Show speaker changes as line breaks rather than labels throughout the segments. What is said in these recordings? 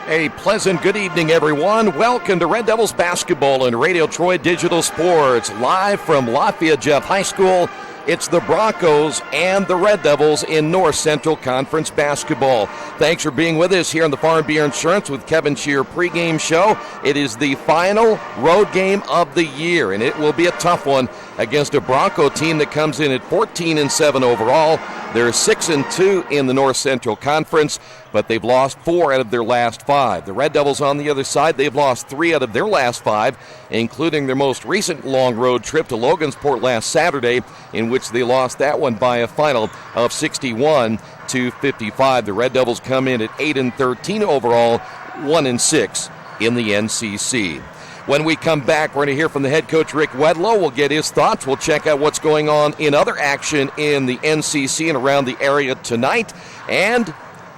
A pleasant good evening, everyone. Welcome to Red Devils basketball and Radio Troy Digital Sports. Live from Lafayette Jeff High School, it's the Broncos and the Red Devils in North Central Conference basketball. Thanks for being with us here on the Farm Bureau Insurance with Kevin Shear pregame show. It is the final road game of the year, and it will be a tough one against a Bronco team that comes in at 14-7 overall. They're 6-2 in the North Central Conference, but they've lost 4 out of their last 5. The Red Devils on the other side, they've lost 3 out of their last 5, including their most recent long road trip to Logansport last Saturday, in which they lost that one by a final of 61-55. The Red Devils come in at 8-13 overall, 1-6 in the NCC. When we come back, we're going to hear from the head coach, Rick Wedlow. We'll get his thoughts. We'll check out what's going on in other action in the NCC and around the area tonight. And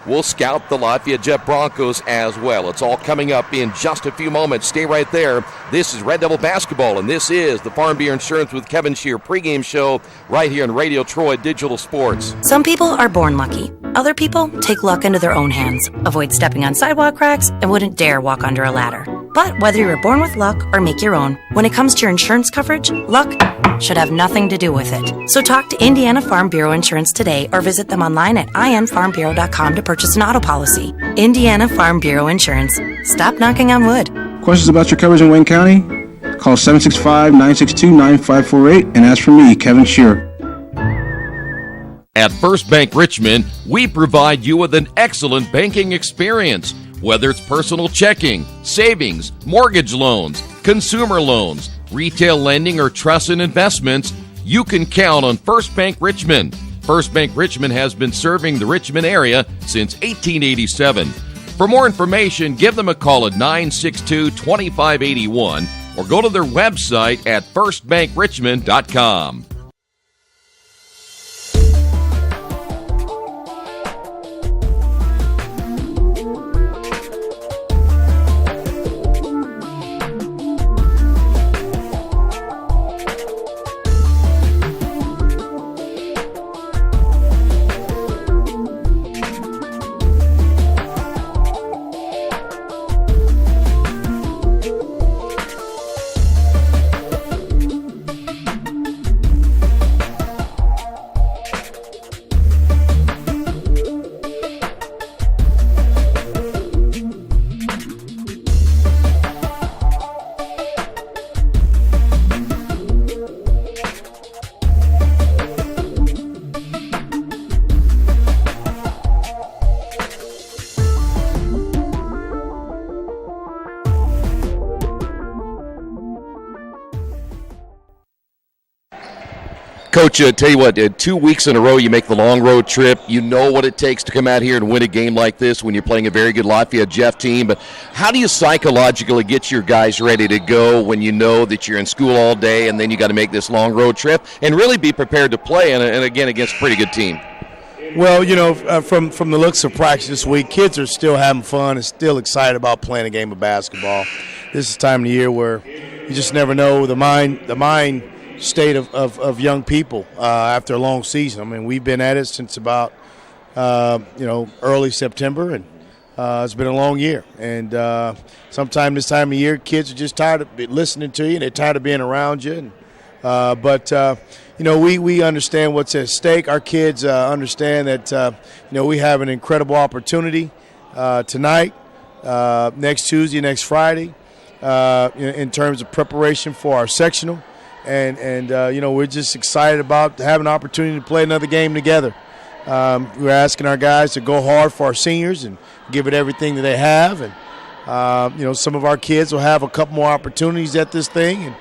we'll scout the Lafayette Jet Broncos as well. It's all coming up in just a few moments. Stay right there. This is Red Devil Basketball, and this is the Farm Bureau Insurance with Kevin Shear pregame show right here on Radio Troy Digital Sports.
Some people are born lucky. Other people take luck into their own hands, avoid stepping on sidewalk cracks, and wouldn't dare walk under a ladder. But whether you were born with luck or make your own, when it comes to your insurance coverage, luck should have nothing to do with it. So talk to Indiana Farm Bureau Insurance today or visit them online at infarmbureau.com to purchase an auto policy. Indiana Farm Bureau Insurance. Stop knocking on wood.
Questions about your coverage in Wayne County? Call 765-962-9548 and ask for me, Kevin Shear.
At First Bank Richmond, we provide you with an excellent banking experience. Whether it's personal checking, savings, mortgage loans, consumer loans, retail lending, or trust and investments, you can count on First Bank Richmond. First Bank Richmond has been serving the Richmond area since 1887. For more information, give them a call at 962-2581 or go to their website at firstbankrichmond.com. Coach, tell you what, 2 weeks in a row you make the long road trip. You know what it takes to come out here and win a game like this when you're playing a very good Lafayette Jeff team. But how do you psychologically get your guys ready to go when you know that you're in school all day and then you got to make this long road trip and really be prepared to play, and again, against a pretty good team?
Well, you know, from the looks of practice this week, kids are still having fun and still excited about playing a game of basketball. This is the time of the year where you just never know the mind state of young people after a long season. I mean, we've been at it since about early September, and it's been a long year. And sometime this time of year, kids are just tired of listening to you, and they're tired of being around you. But we understand what's at stake. Our kids understand that we have an incredible opportunity tonight, next Tuesday, next Friday, in terms of preparation for our sectional. And we're just excited about having an opportunity to play another game together. We're asking our guys to go hard for our seniors and give it everything that they have. And, some of our kids will have a couple more opportunities at this thing. And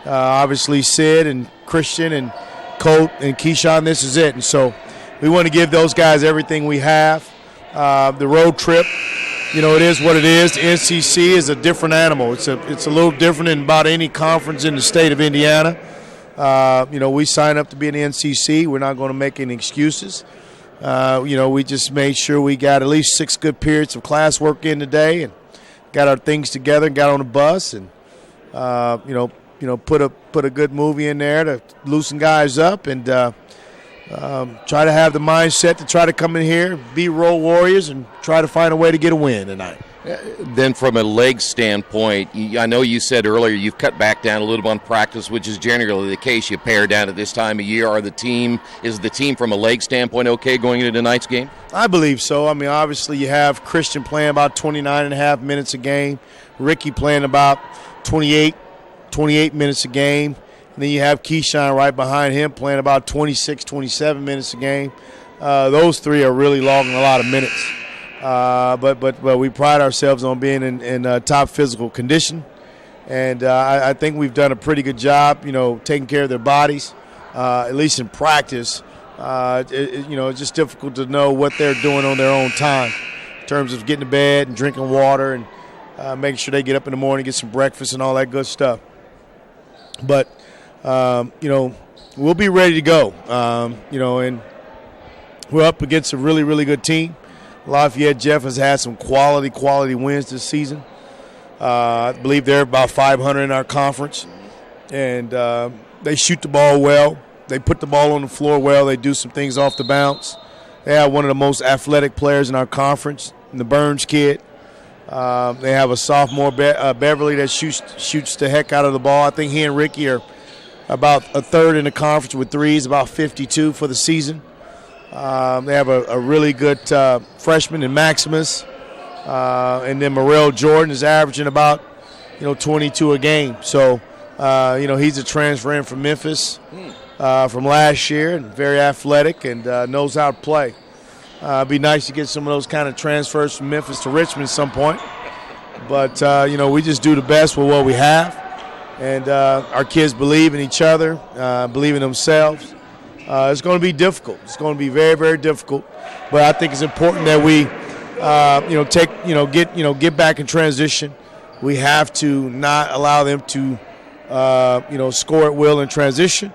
obviously Sid and Christian and Colt and Keyshawn, this is it. And so we want to give those guys everything we have. The road trip, it is what it is. The NCC is a different animal. It's a little different than about any conference in the state of Indiana. We signed up to be in the NCC. We're not going to make any excuses. We just made sure we got at least 6 good periods of class work in today and got our things together and got on the bus and, put a good movie in there to loosen guys up and try to have the mindset to try to come in here, be role warriors, and try to find a way to get a win tonight.
Then from a leg standpoint, I know you said earlier you've cut back down a little bit on practice, which is generally the case. You pare down at this time of year. Is the team from a leg standpoint okay going into tonight's game?
I believe so. I mean, obviously you have Christian playing about 29 and a half minutes a game, Ricky playing about 28 minutes a game, and then you have Keyshawn right behind him playing about 26, 27 minutes a game. Those three are really logging a lot of minutes. But we pride ourselves on being in top physical condition, and I think we've done a pretty good job, taking care of their bodies, at least in practice. It's just difficult to know what they're doing on their own time in terms of getting to bed and drinking water and making sure they get up in the morning, get some breakfast and all that good stuff. But, we'll be ready to go, and we're up against a really, really good team. Lafayette Jeff has had some quality wins this season. I believe they're about 500 in our conference. And they shoot the ball well. They put the ball on the floor well. They do some things off the bounce. They have one of the most athletic players in our conference, the Burns kid. They have a sophomore, Beverly, that shoots the heck out of the ball. I think he and Ricky are about a third in the conference with threes, about 52 for the season. They have a really good freshman in Maximus, and then Morrell Jordan is averaging about 22 a game. So he's a transfer in from Memphis from last year, and very athletic and knows how to play. It'd be nice to get some of those kind of transfers from Memphis to Richmond at some point. But we just do the best with what we have, and our kids believe in each other, believe in themselves. It's going to be difficult. It's going to be very, very difficult. But I think it's important that we, get back in transition. We have to not allow them to, score at will in transition.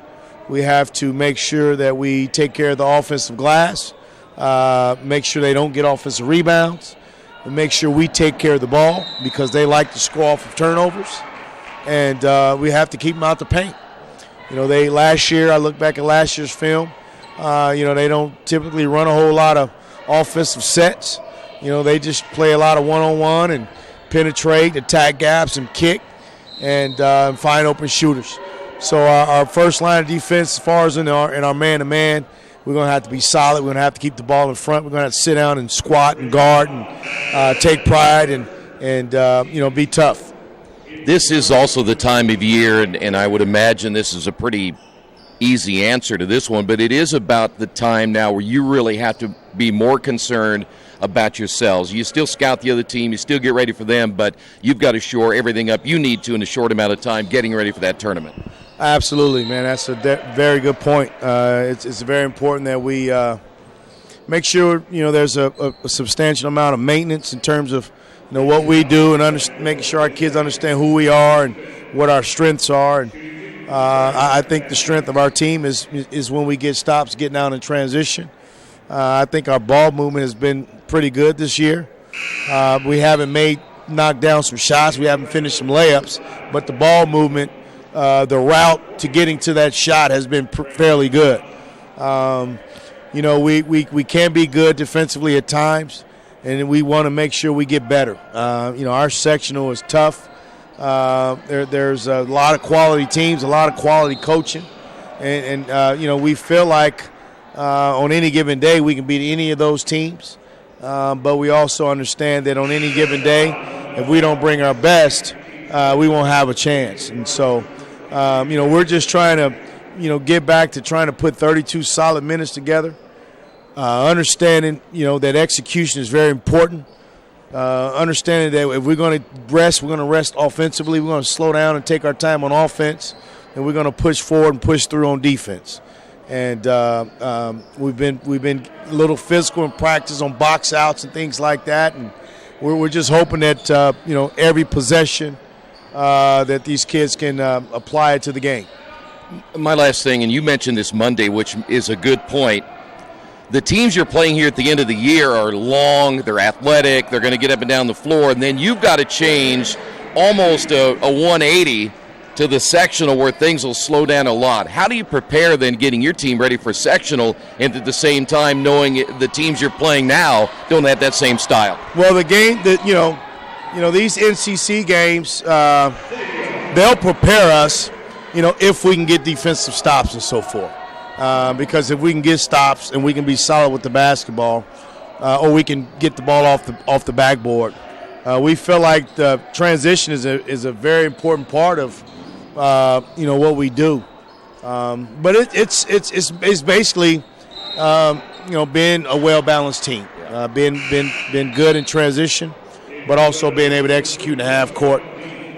We have to make sure that we take care of the offensive glass, make sure they don't get offensive rebounds, and make sure we take care of the ball because they like to score off of turnovers. And we have to keep them out the paint. Last year, I look back at last year's film, they don't typically run a whole lot of offensive sets. They just play a lot of one-on-one and penetrate, attack gaps, and kick, and find open shooters. So our first line of defense, as far as in our man-to-man, we're going to have to be solid. We're going to have to keep the ball in front. We're going to have to sit down and squat and guard and take pride and be tough.
This is also the time of year, and I would imagine this is a pretty easy answer to this one, but it is about the time now where you really have to be more concerned about yourselves. You still scout the other team, you still get ready for them, but you've got to shore everything up you need to in a short amount of time getting ready for that tournament.
Absolutely, man. That's a very good point. It's very important that we make sure there's a substantial amount of maintenance in terms of what we do and making sure our kids understand who we are and what our strengths are. And I think the strength of our team is when we get stops getting out in transition. I think our ball movement has been pretty good this year. We haven't knocked down some shots. We haven't finished some layups. But the ball movement, the route to getting to that shot has been fairly good. We can be good defensively at times, and we want to make sure we get better. Our sectional is tough. There's a lot of quality teams, a lot of quality coaching, and we feel like on any given day we can beat any of those teams. But we also understand that on any given day, if we don't bring our best, we won't have a chance. And so, we're just trying to, get back to trying to put 32 solid minutes together. Understanding, that execution is very important. Understanding that if we're going to rest offensively. We're going to slow down and take our time on offense, and we're going to push forward and push through on defense. And we've been a little physical in practice on box outs and things like that. And we're just hoping that every possession that these kids can apply it to the game.
My last thing, and you mentioned this Monday, which is a good point. The teams you're playing here at the end of the year are long, they're athletic, they're going to get up and down the floor, and then you've got to change almost a 180 to the sectional where things will slow down a lot. How do you prepare then getting your team ready for sectional and at the same time knowing the teams you're playing now don't have that same style?
Well, the game that, these NCC games, they'll prepare us, if we can get defensive stops and so forth. Because if we can get stops and we can be solid with the basketball, or we can get the ball off the backboard, we feel like the transition is a very important part of what we do. But it's basically being a well-balanced team, being good in transition, but also being able to execute in the half court,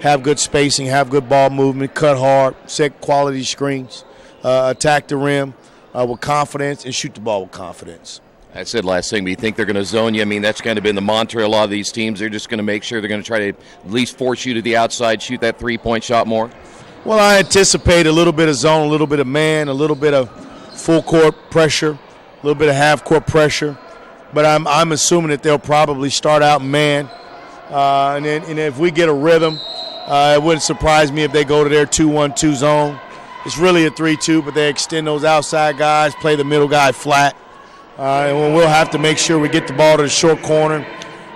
have good spacing, have good ball movement, cut hard, set quality screens, attack the rim with confidence, and shoot the ball with confidence.
I said last thing, but you think they're going to zone you? I mean, that's kind of been the mantra of a lot of these teams. They're just going to make sure they're going to try to at least force you to the outside, shoot that three-point shot more?
Well, I anticipate a little bit of zone, a little bit of man, a little bit of full-court pressure, a little bit of half-court pressure. But I'm assuming that they'll probably start out man. And if we get a rhythm, it wouldn't surprise me if they go to their 2-1-2 zone. It's really a 3-2, but they extend those outside guys, play the middle guy flat. And we'll have to make sure we get the ball to the short corner,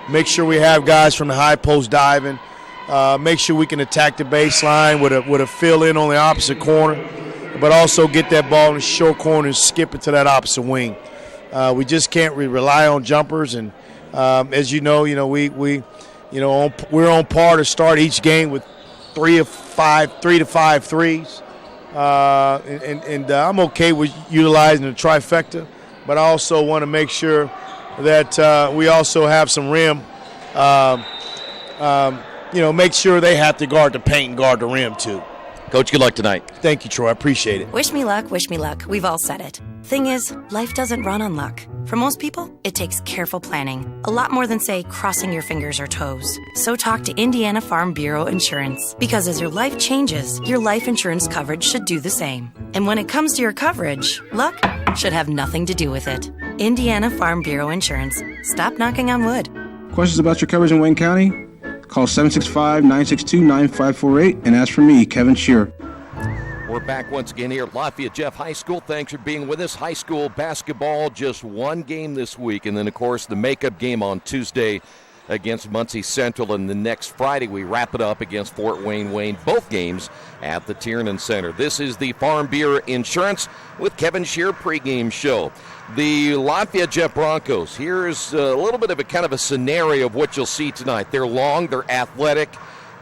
make sure we have guys from the high post diving, make sure we can attack the baseline with a fill-in on the opposite corner, but also get that ball in the short corner and skip it to that opposite wing. We just can't rely on jumpers, and as you know, we're on par to start each game with 3 to 5 threes, and I'm okay with utilizing the trifecta. But I also want to make sure that we also have some rim, make sure they have to guard the paint and guard the rim too.
Coach, good luck tonight.
Thank you, Troy. I appreciate it.
Wish me luck, wish me luck. We've all said it. Thing is, life doesn't run on luck. For most people, it takes careful planning. A lot more than, say, crossing your fingers or toes. So talk to Indiana Farm Bureau Insurance. Because as your life changes, your life insurance coverage should do the same. And when it comes to your coverage, luck should have nothing to do with it. Indiana Farm Bureau Insurance. Stop knocking on wood.
Questions about your coverage in Wayne County? Call 765-962-9548 and ask for me, Kevin Shearer.
We're back once again here at Lafayette Jeff High School. Thanks for being with us. High school basketball, just one game this week, and then, of course, the makeup game on Tuesday against Muncie Central, and the next Friday we wrap it up against Fort Wayne, both games at the Tiernan Center. This is the Farm Bureau Insurance with Kevin Shearer pregame show. The Lafayette Jeff Broncos, here's a little bit of a kind of a scenario of what you'll see tonight. They're long, they're athletic,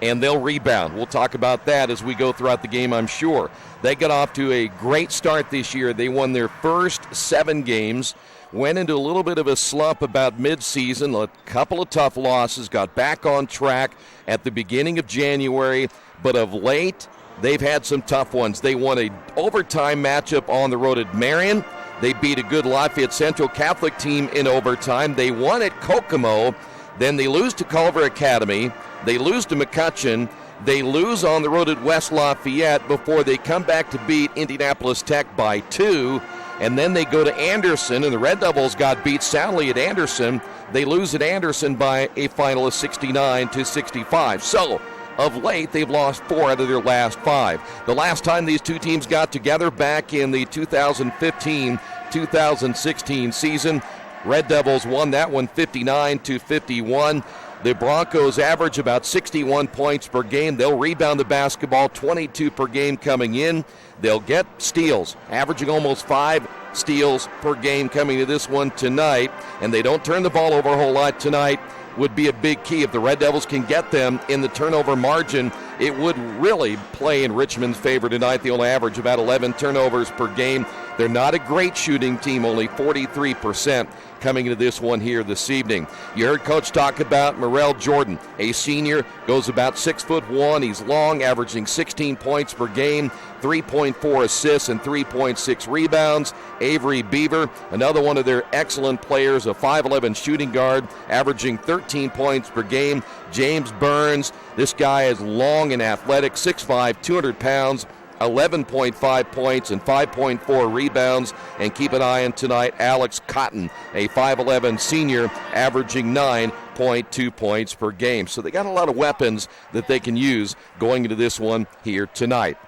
and they'll rebound. We'll talk about that as we go throughout the game, I'm sure. They got off to a great start this year. They won their first 7 games, went into a little bit of a slump about midseason, a couple of tough losses, got back on track at the beginning of January, but of late, they've had some tough ones. They won an overtime matchup on the road at Marion. They beat a good Lafayette Central Catholic team in overtime. They won at Kokomo. Then they lose to Culver Academy. They lose to McCutcheon. They lose on the road at West Lafayette before they come back to beat Indianapolis Tech by 2. And then they go to Anderson, and the Red Devils got beat soundly at Anderson. They lose at Anderson by a final of 69-65. So, of late, they've lost 4 out of their last 5. The last time these two teams got together back in the 2015-2016 season, Red Devils won that one 59-51. The Broncos average about 61 points per game. They'll rebound the basketball, 22 per game coming in. They'll get steals, averaging almost 5 steals per game coming to this one tonight. And they don't turn the ball over a whole lot tonight. Would be a big key. If the Red Devils can get them in the turnover margin, it would really play in Richmond's favor tonight. They'll average about 11 turnovers per game. They're not a great shooting team, only 43% coming into this one here this evening. You heard Coach talk about Morrell Jordan, a senior, goes about 6'1". He's long, averaging 16 points per game, 3.4 assists and 3.6 rebounds. Avery Beaver, another one of their excellent players, a 5'11 shooting guard, averaging 13 points per game. James Burns, this guy is long and athletic, 6'5", 200 pounds, 11.5 points and 5.4 rebounds. And keep an eye on tonight, Alex Cotton, a 5'11 senior, averaging 9.2 points per game. So they got a lot of weapons that they can use going into this one here tonight.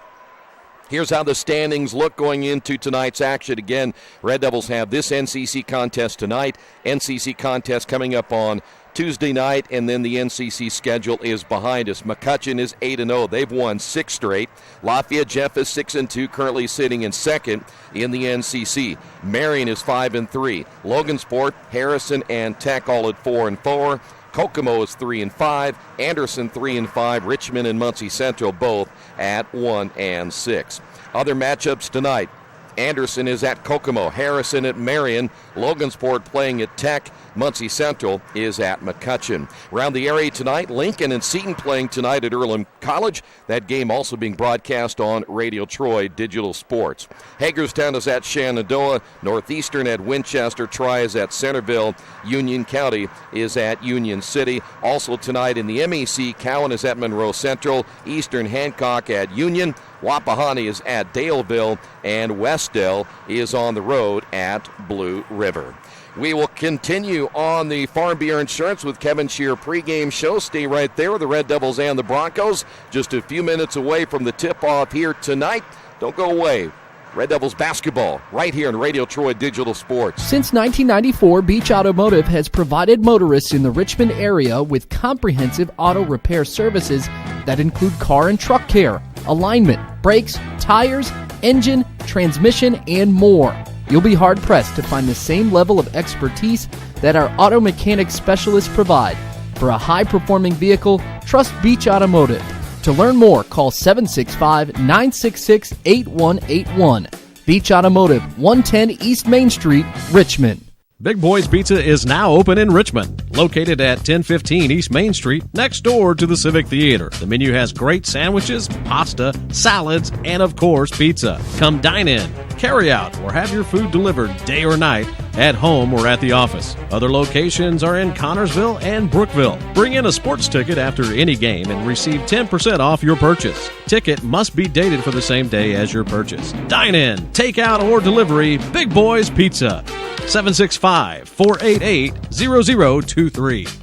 Here's how the standings look going into tonight's action. Again, Red Devils have this NCC contest tonight. NCC contest coming up on Tuesday night, and then the NCC schedule is behind us. McCutcheon is 8-0. They've won 6 straight. Lafayette Jeff is 6-2, currently sitting in second in the NCC. Marion is 5-3. Logansport, Harrison, and Tech all at 4-4. Kokomo is 3-5. Anderson 3-5. Richmond and Muncie Central both at 1-6. Other matchups tonight. Anderson is at Kokomo, Harrison at Marion, Logansport playing at Tech, Muncie Central is at McCutcheon. Around the area tonight, Lincoln and Seton playing tonight at Earlham College. That game also being broadcast on Radio Troy Digital Sports. Hagerstown is at Shenandoah, Northeastern at Winchester, Tri is at Centerville, Union County is at Union City. Also tonight in the MEC, Cowan is at Monroe Central, Eastern Hancock at Union, Wapahani is at Daleville, and Westdale is on the road at Blue River. We will continue on the Farm Bureau Insurance with Kevin Shear pregame show. Stay right there with the Red Devils and the Broncos. Just a few minutes away from the tip-off here tonight. Don't go away. Red Devils basketball right here on Radio Troy Digital Sports.
Since 1994, Beach Automotive has provided motorists in the Richmond area with comprehensive auto repair services that include car and truck care, alignment, brakes, tires, engine, transmission, and more. You'll be hard-pressed to find the same level of expertise that our auto mechanic specialists provide. For a high-performing vehicle, trust Beach Automotive. To learn more, call 765-966-8181. Beach Automotive, 110 East Main Street, Richmond.
Big Boys Pizza is now open in Richmond, located at 1015 East Main Street, next door to the Civic Theater. The menu has great sandwiches, pasta, salads, and of course, pizza. Come dine in, carry out, or have your food delivered day or night, at home or at the office. Other locations are in Connorsville and Brookville. Bring in a sports ticket after any game and receive 10% off your purchase. Ticket must be dated for the same day as your purchase. Dine in, take out, or delivery, Big Boys Pizza. 765-488-0023.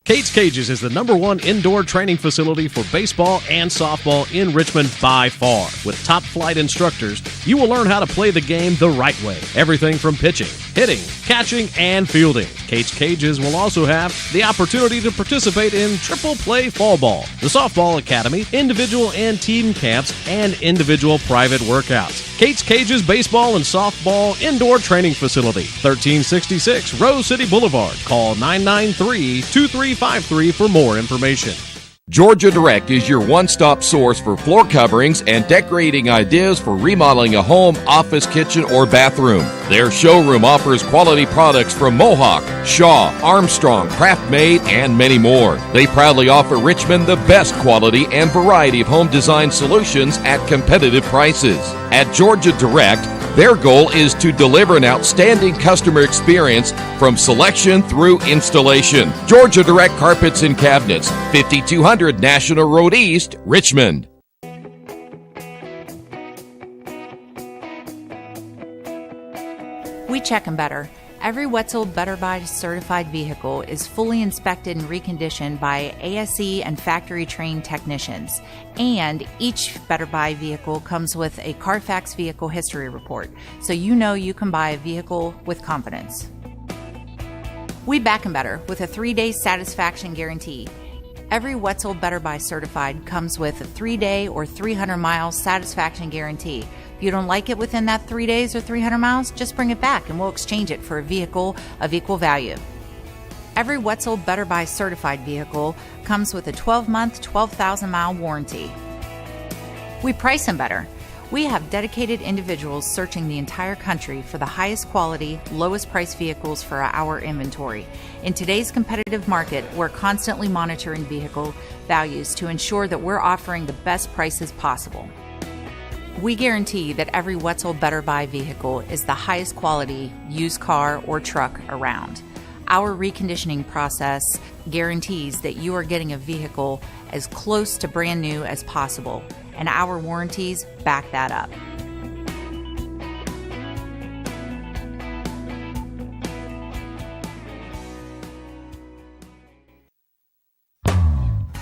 Kate's Cages is the #1 indoor training facility for baseball and softball in Richmond by far. With top-flight instructors, you will learn how to play the game the right way. Everything from pitching, hitting, catching, and fielding. Kate's Cages will also have the opportunity to participate in triple play fall ball, the softball academy, individual and team camps, and individual private workouts. Kate's Cages Baseball and Softball Indoor Training Facility, 1366 Rose City Boulevard. Call 993-2353 for more information.
Georgia Direct is your one-stop source for floor coverings and decorating ideas for remodeling a home, office, kitchen, or bathroom. Their showroom offers quality products from Mohawk, Shaw, Armstrong, Craft-Made, and many more. They proudly offer Richmond the best quality and variety of home design solutions at competitive prices. At Georgia Direct, their goal is to deliver an outstanding customer experience from selection through installation. Georgia Direct Carpets and Cabinets, 5200 National Road East, Richmond.
We check them better. Every Wetzel Better Buy certified vehicle is fully inspected and reconditioned by ASE and factory-trained technicians. And each Better Buy vehicle comes with a Carfax vehicle history report, so you know you can buy a vehicle with confidence. We back 'em better with a 3-day satisfaction guarantee. Every Wetzel Better Buy certified comes with a 3-day or 300-mile satisfaction guarantee. If you don't like it within that 3 days or 300 miles, just bring it back and we'll exchange it for a vehicle of equal value. Every Wetzel Better Buy certified vehicle comes with a 12-month, 12,000-mile warranty. We price them better. We have dedicated individuals searching the entire country for the highest quality, lowest price vehicles for our inventory. In today's competitive market, we're constantly monitoring vehicle values to ensure that we're offering the best prices possible. We guarantee that every Wetzel Better Buy vehicle is the highest quality used car or truck around. Our reconditioning process guarantees that you are getting a vehicle as close to brand new as possible, and our warranties back that up.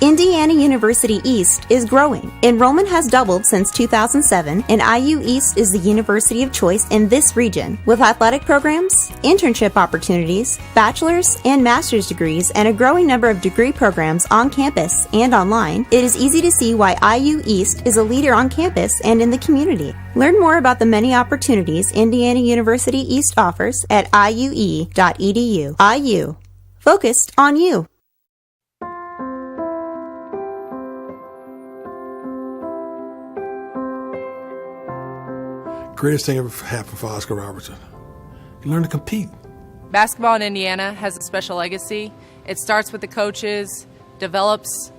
Indiana University East is growing. Enrollment has doubled since 2007, and IU East is the university of choice in this region. With athletic programs, internship opportunities, bachelor's and master's degrees, and a growing number of degree programs on campus and online, it is easy to see why IU East is a leader on campus and in the community. Learn more about the many opportunities Indiana University East offers at iue.edu. IU. Focused on you.
Greatest thing ever happened for Oscar Robertson. You learn to compete.
Basketball in Indiana has a special legacy. It starts with the coaches, develops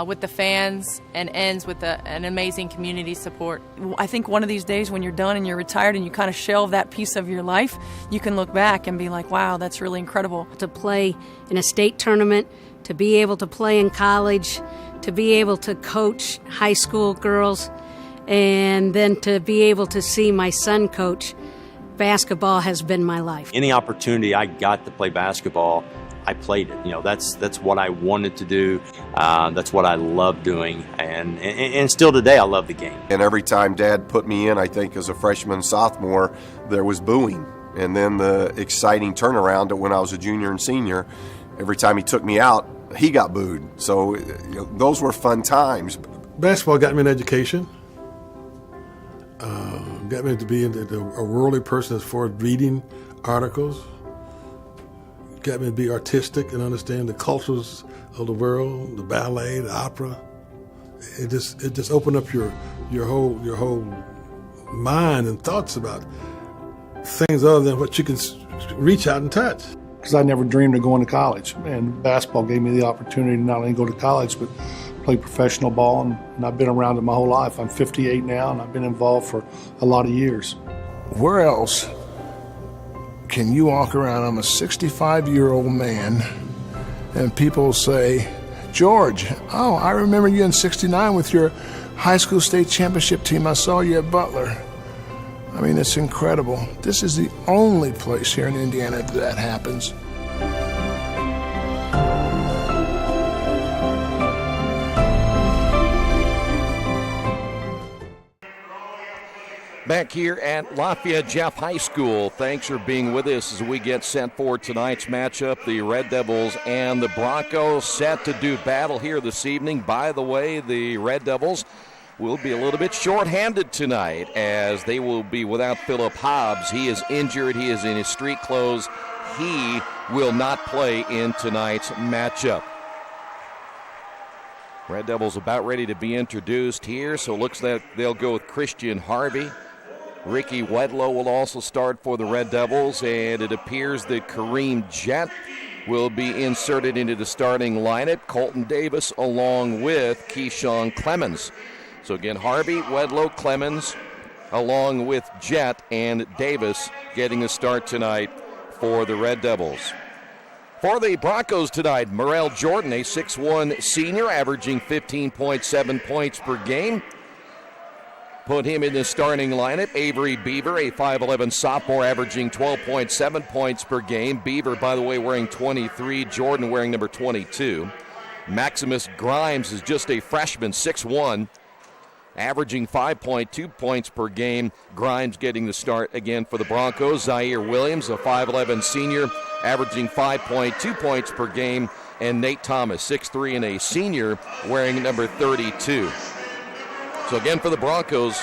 with the fans, and ends with an amazing community support.
I think one of these days when you're done and you're retired and you kind of shelve that piece of your life, you can look back and be like, wow, that's really incredible.
To play in a state tournament, to be able to play in college, to be able to coach high school girls, and then to be able to see my son coach, basketball has been my life.
Any opportunity I got to play basketball, I played it. You know, that's what I wanted to do. That's what I love doing, and still today I love the game.
And every time Dad put me in, I think as a freshman, sophomore, there was booing. And then the exciting turnaround when I was a junior and senior, every time he took me out, he got booed. So those were fun times.
Basketball got me an education. Got me to be a worldly person as far as reading articles. Got me to be artistic and understand the cultures of the world, the ballet, the opera. It just opened up your whole mind and thoughts about things other than what you can reach out and touch.
Because I never dreamed of going to college, and basketball gave me the opportunity to not only go to college but play professional ball, and I've been around it my whole life. I'm 58 now, and I've been involved for a lot of years.
Where else can you walk around? I'm a 65-year-old man, and people say, George, oh, I remember you in '69 with your high school state championship team. I saw you at Butler. I mean, it's incredible. This is the only place here in Indiana that happens.
Back here at Lafayette Jeff High School, thanks for being with us as we get set for tonight's matchup. The Red Devils and the Broncos set to do battle here this evening. By the way, the Red Devils will be a little bit short-handed tonight as they will be without Phillip Hobbs. He is injured. He is in his street clothes. He will not play in tonight's matchup. Red Devils about ready to be introduced here, so it looks like they'll go with Christian Harvey. Ricky Wedlow will also start for the Red Devils, and it appears that Kareem Jett will be inserted into the starting lineup. Colton Davis along with Keyshawn Clemens. So again, Harvey, Wedlow, Clemens, along with Jett and Davis getting the start tonight for the Red Devils. For the Broncos tonight, Morel Jordan, a 6'1 senior, averaging 15.7 points per game. Put him in the starting lineup. Avery Beaver, a 5'11 sophomore, averaging 12.7 points per game. Beaver, by the way, wearing 23. Jordan wearing number 22. Maximus Grimes is just a freshman, 6'1", averaging 5.2 points per game. Grimes getting the start again for the Broncos. Zaire Williams, a 5'11 senior, averaging 5.2 points per game. And Nate Thomas, 6'3", and a senior, wearing number 32. So again for the Broncos,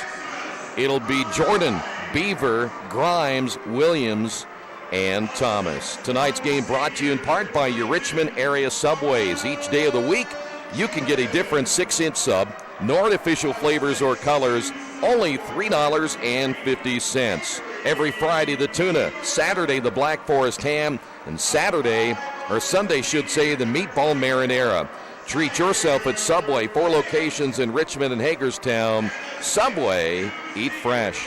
it'll be Jordan, Beaver, Grimes, Williams, and Thomas. Tonight's game brought to you in part by your Richmond area Subways. Each day of the week, you can get a different 6-inch sub, no artificial flavors or colors, only $3.50. Every Friday, the tuna, Saturday, the Black Forest ham, and Sunday, the meatball marinara. Treat yourself at Subway, 4 locations in Richmond and Hagerstown. Subway, eat fresh.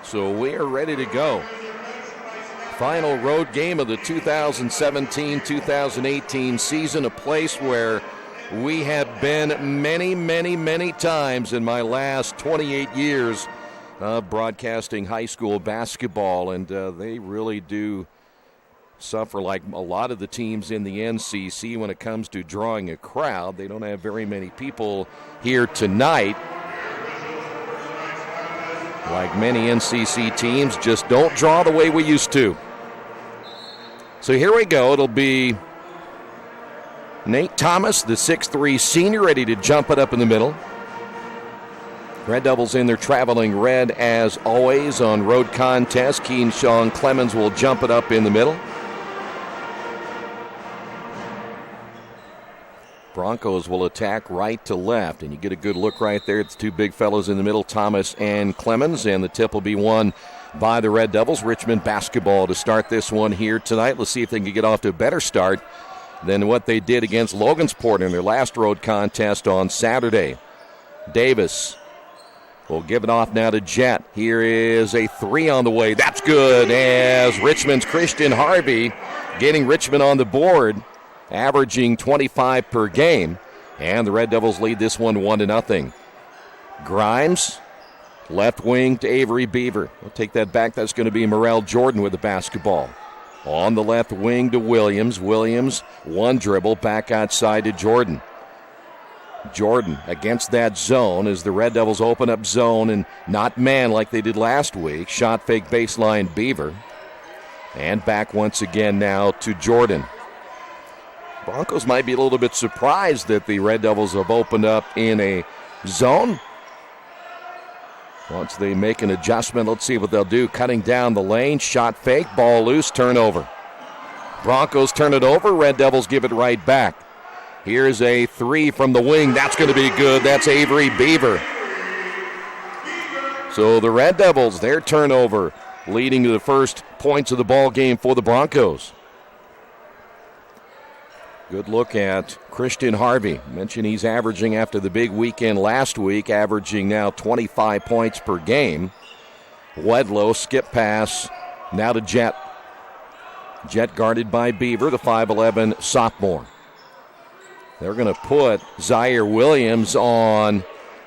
So we are ready to go. Final road game of the 2017-2018 season, a place where we have been many, many, many times in my last 28 years of broadcasting high school basketball, and they really do suffer like a lot of the teams in the NCC when it comes to drawing a crowd. They don't have very many people here tonight. Like many NCC teams, just don't draw the way we used to. So here we go. It'll be Nate Thomas, the 6'3 senior, ready to jump it up in the middle. Red Devils in their traveling red as always on road contest. Keenshawn Clemens will jump it up in the middle. Broncos will attack right to left, and you get a good look right there. It's two big fellows in the middle, Thomas and Clemens, and the tip will be won by the Red Devils. Richmond basketball to start this one here tonight. Let's see if they can get off to a better start than what they did against Logansport in their last road contest on Saturday. Davis will give it off now to Jet. Here is a three on the way. That's good, as Richmond's Christian Harvey getting Richmond on the board, averaging 25 per game, and the Red Devils lead this one 1-0. Grimes, left wing to Avery Beaver. We'll take that back. That's going to be Morrell Jordan with the basketball. On the left wing to Williams. Williams, one dribble, back outside to Jordan. Jordan against that zone as the Red Devils open up zone and not man like they did last week. Shot fake baseline Beaver. And back once again now to Jordan. Broncos might be a little bit surprised that the Red Devils have opened up in a zone. Once they make an adjustment, let's see what they'll do. Cutting down the lane, shot fake, ball loose, turnover. Broncos turn it over, Red Devils give it right back. Here's a three from the wing. That's going to be good. That's Avery Beaver. So the Red Devils, their turnover, leading to the first points of the ball game for the Broncos. Good look at Christian Harvey. Mentioned he's averaging after the big weekend last week, averaging now 25 points per game. Wedlow, skip pass, now to Jet. Jet guarded by Beaver, the 5'11 sophomore. They're going to put Zaire Williams on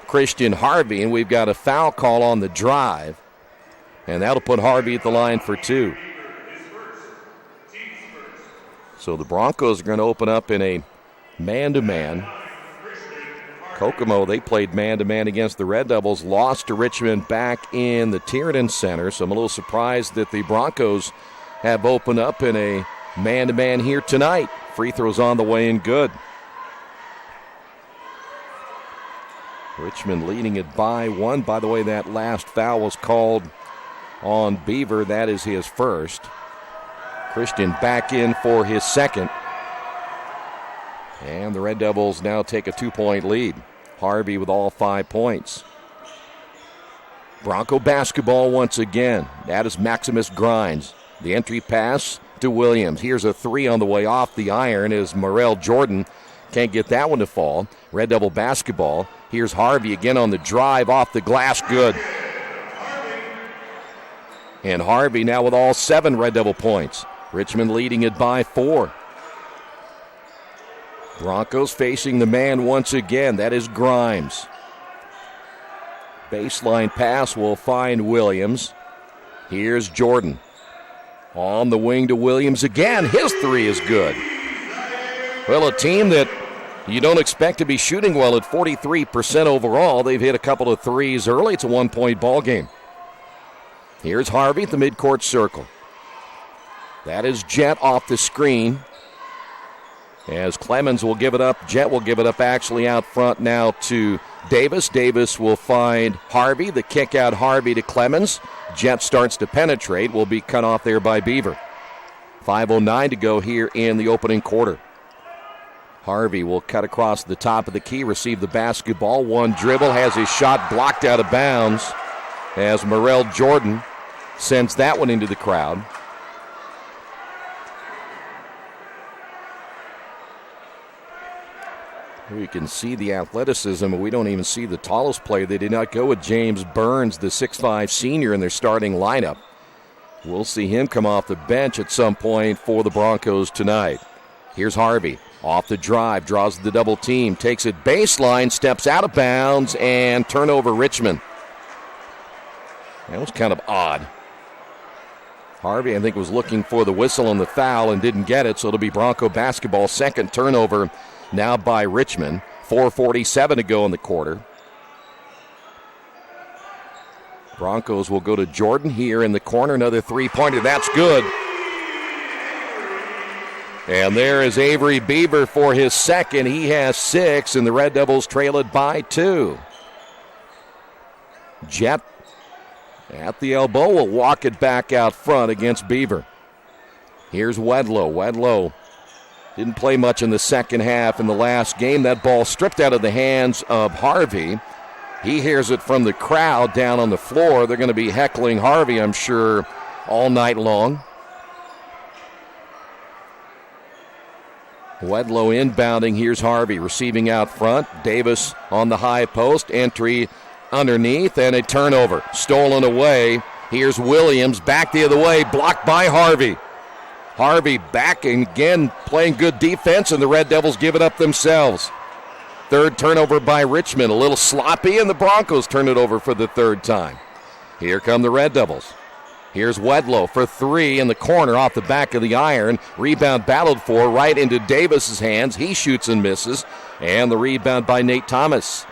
Christian Harvey, and we've got a foul call on the drive. And that'll put Harvey at the line for two. So the Broncos are going to open up in a man-to-man. Kokomo, they played man-to-man against the Red Devils, lost to Richmond back in the Tiernan Center. So I'm a little surprised that the Broncos have opened up in a man-to-man here tonight. Free throws on the way and good. Richmond leading it by one. By the way, that last foul was called on Beaver. That is his first. Christian back in for his second. And the Red Devils now take a 2-point lead. Harvey with all 5 points. Bronco basketball once again. That is Maximus Grimes. The entry pass to Williams. Here's a three on the way off the iron as Morrell Jordan can't get that one to fall. Red Devil basketball. Here's Harvey again on the drive off the glass. Good. And Harvey now with all 7 Red Devil points. Richmond leading it by 4. Broncos facing the man once again. That is Grimes. Baseline pass will find Williams. Here's Jordan. On the wing to Williams again. His three is good. Well, a team that you don't expect to be shooting well at 43% overall. They've hit a couple of threes early. It's a 1-point ball game. Here's Harvey at the midcourt circle. That is Jet off the screen. As Clemens will give it up, Jet will give it up actually out front now to Davis. Davis will find Harvey. The kick out Harvey to Clemens. Jet starts to penetrate. Will be cut off there by Beaver. 5:09 to go here in the opening quarter. Harvey will cut across the top of the key, receive the basketball. One dribble, has his shot blocked out of bounds as Morrell Jordan sends that one into the crowd. We can see the athleticism, but we don't even see the tallest player. They did not go with James Burns, the 6'5 senior, in their starting lineup. We'll see him come off the bench at some point for the Broncos tonight. Here's Harvey. Off the drive, draws the double team, takes it baseline, steps out of bounds, and turnover Richmond. That was kind of odd. Harvey, I think, was looking for the whistle on the foul and didn't get it, so it'll be Bronco basketball. Second turnover now by Richmond. 4:47 to go in the quarter. Broncos will go to Jordan here in the corner. Another three-pointer. That's good. And there is Avery Beaver for his second. He has 6, and the Red Devils trail it by 2. Jet at the elbow will walk it back out front against Beaver. Here's Wedlow. Wedlow didn't play much in the second half in the last game. That ball stripped out of the hands of Harvey. He hears it from the crowd down on the floor. They're going to be heckling Harvey, I'm sure, all night long. Wedlow inbounding. Here's Harvey receiving out front. Davis on the high post. Entry underneath and a turnover. Stolen away. Here's Williams back the other way. Blocked by Harvey. Harvey back and again playing good defense, and the Red Devils give it up themselves. Third turnover by Richmond. A little sloppy, and the Broncos turn it over for the third time. Here come the Red Devils. Here's Wedlow for 3 in the corner off the back of the iron. Rebound battled for right into Davis's hands. He shoots and misses. And the rebound by Nate Thomas.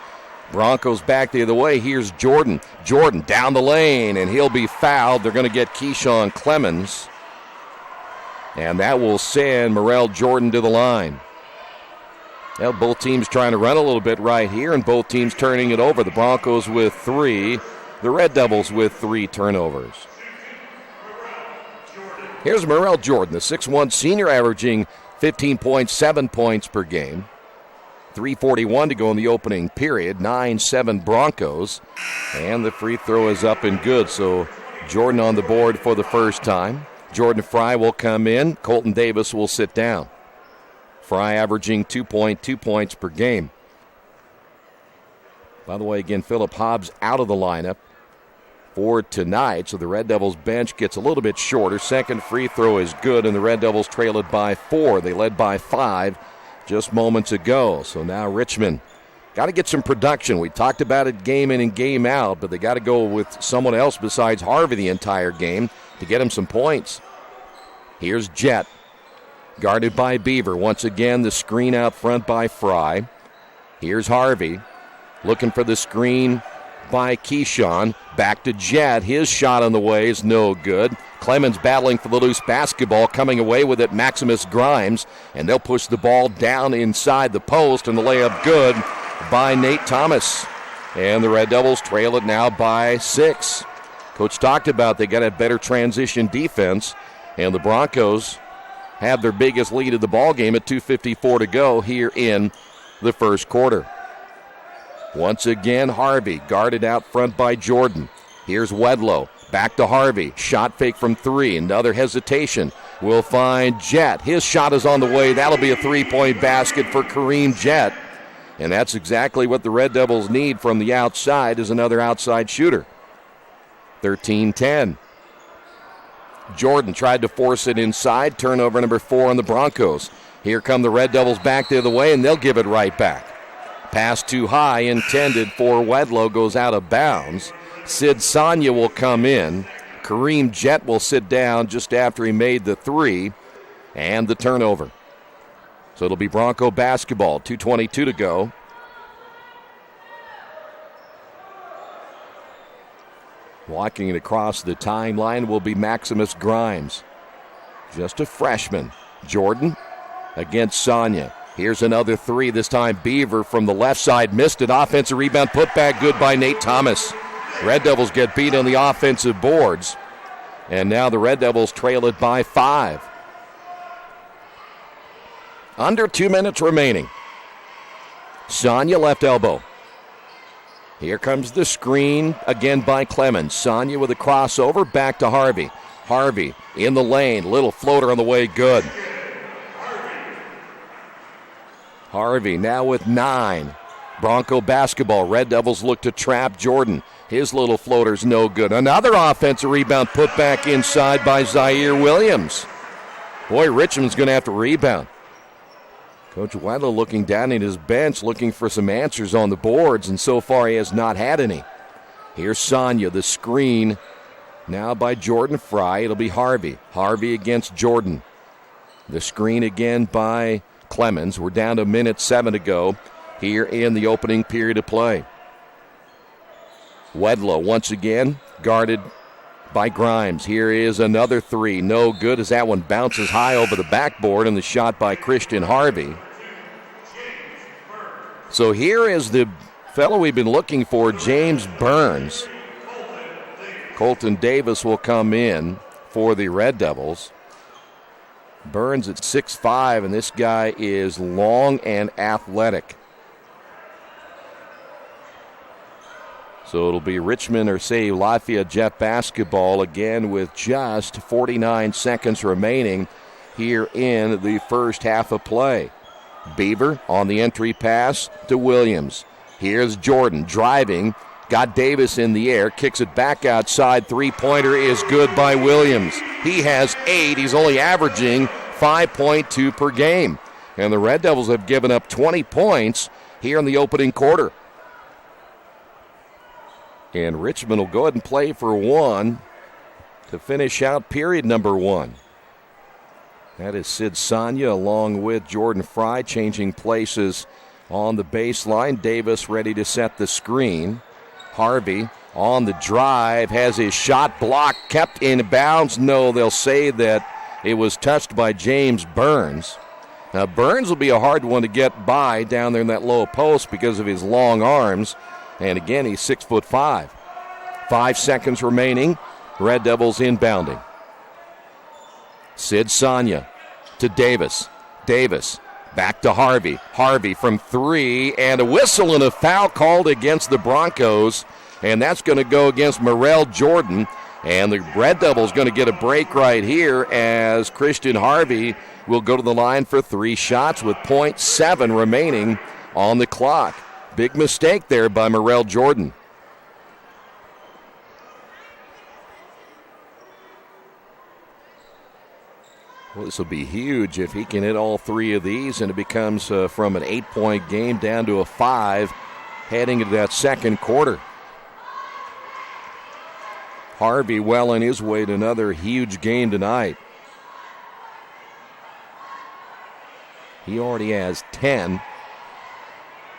Broncos back the other way. Here's Jordan. Jordan down the lane, and he'll be fouled. They're going to get Keyshawn Clemens. And that will send Morrell Jordan to the line. Well, both teams trying to run a little bit right here, and both teams turning it over. The Broncos with 3, the Red Devils with 3 turnovers. Here's Morrell Jordan, the 6'1 senior, averaging 15.7 points per game. 3:41 to go in the opening period. 9-7 Broncos. And the free throw is up and good, so Jordan on the board for the first time. Jordan Fry will come in. Colton Davis will sit down. Fry averaging 2.2 points per game. By the way, again, Phillip Hobbs out of the lineup for tonight, so the Red Devils bench gets a little bit shorter. Second free throw is good, and the Red Devils trail it by 4. They led by 5 just moments ago. So now Richmond got to get some production. We talked about it game in and game out, but they got to go with someone else besides Harvey the entire game to get him some points. Here's Jet, guarded by Beaver. Once again, the screen out front by Fry. Here's Harvey, looking for the screen by Keyshawn. Back to Jet. His shot on the way is no good. Clemens battling for the loose basketball, coming away with it, Maximus Grimes, and they'll push the ball down inside the post, and the layup good by Nate Thomas. And the Red Devils trail it now by 6. Coach talked about they got to have better transition defense, and the Broncos have their biggest lead of the ball game at 2:54 to go here in the first quarter. Once again, Harvey guarded out front by Jordan. Here's Wedlow. Back to Harvey. Shot fake from 3. Another hesitation. We'll find Jet. His shot is on the way. That'll be a 3-point basket for Kareem Jet. And that's exactly what the Red Devils need from the outside, is another outside shooter. 13-10. Jordan tried to force it inside. Turnover number 4 on the Broncos. Here come the Red Devils back the other way, and they'll give it right back. Pass too high, intended for Wedlow, goes out of bounds. Sid Sanya will come in. Kareem Jet will sit down just after he made the 3, and the turnover. So it'll be Bronco basketball, 2:22 to go. Walking it across the timeline will be Maximus Grimes. Just a freshman. Jordan against Sanya. Here's another 3, this time Beaver from the left side. Missed it. Offensive rebound put back good by Nate Thomas. Red Devils get beat on the offensive boards. And now the Red Devils trail it by 5. Under 2 minutes remaining. Sanya left elbow. Here comes the screen again by Clemens. Sanya with a crossover back to Harvey. Harvey in the lane. Little floater on the way, good. Harvey now with 9. Bronco basketball. Red Devils look to trap Jordan. His little floater's no good. Another offensive rebound put back inside by Zaire Williams. Boy, Richmond's going to have to rebound. Coach Wedlow looking down at his bench, looking for some answers on the boards, and so far he has not had any. Here's Sanya, the screen Now by Jordan Fry. It'll be Harvey. Harvey against Jordan. The screen again by Clemens. We're down to 1:07 to go here in the opening period of play. Wedlow once again guarded by Grimes. Here is another three. No good as that one bounces high over the backboard, and the shot by Christian Harvey. So here is the fellow we've been looking for, James Burns. Colton Davis will come in for the Red Devils. Burns at 6'5", and this guy is long and athletic. So it'll be Richmond or say Lafayette Jeff basketball again with just 49 seconds remaining here in the first half of play. Beaver on the entry pass to Williams. Here's Jordan driving, got Davis in the air, kicks it back outside. Three-pointer is good by Williams. He has 8. He's only averaging 5.2 per game. And the Red Devils have given up 20 points here in the opening quarter. And Richmond will go ahead and play for one to finish out period number 1. That is Sid Sonia along with Jordan Fry changing places on the baseline. Davis ready to set the screen. Harvey on the drive, has his shot blocked, kept in bounds. No, they'll say that it was touched by James Burns. Now, Burns will be a hard one to get by down there in that low post because of his long arms. And again, he's 6'5". 5 seconds remaining. Red Devils inbounding. Sid Sonia to Davis. Davis back to Harvey. Harvey from 3, and a whistle and a foul called against the Broncos. And that's going to go against Morrell Jordan. And the Red Devils going to get a break right here as Christian Harvey will go to the line for 3 shots with .7 remaining on the clock. Big mistake there by Morrell Jordan. Well, this will be huge if he can hit all 3 of these, and it becomes from an 8-point game down to a 5 heading into that second quarter. Harvey well on his way to another huge game tonight. He already has 10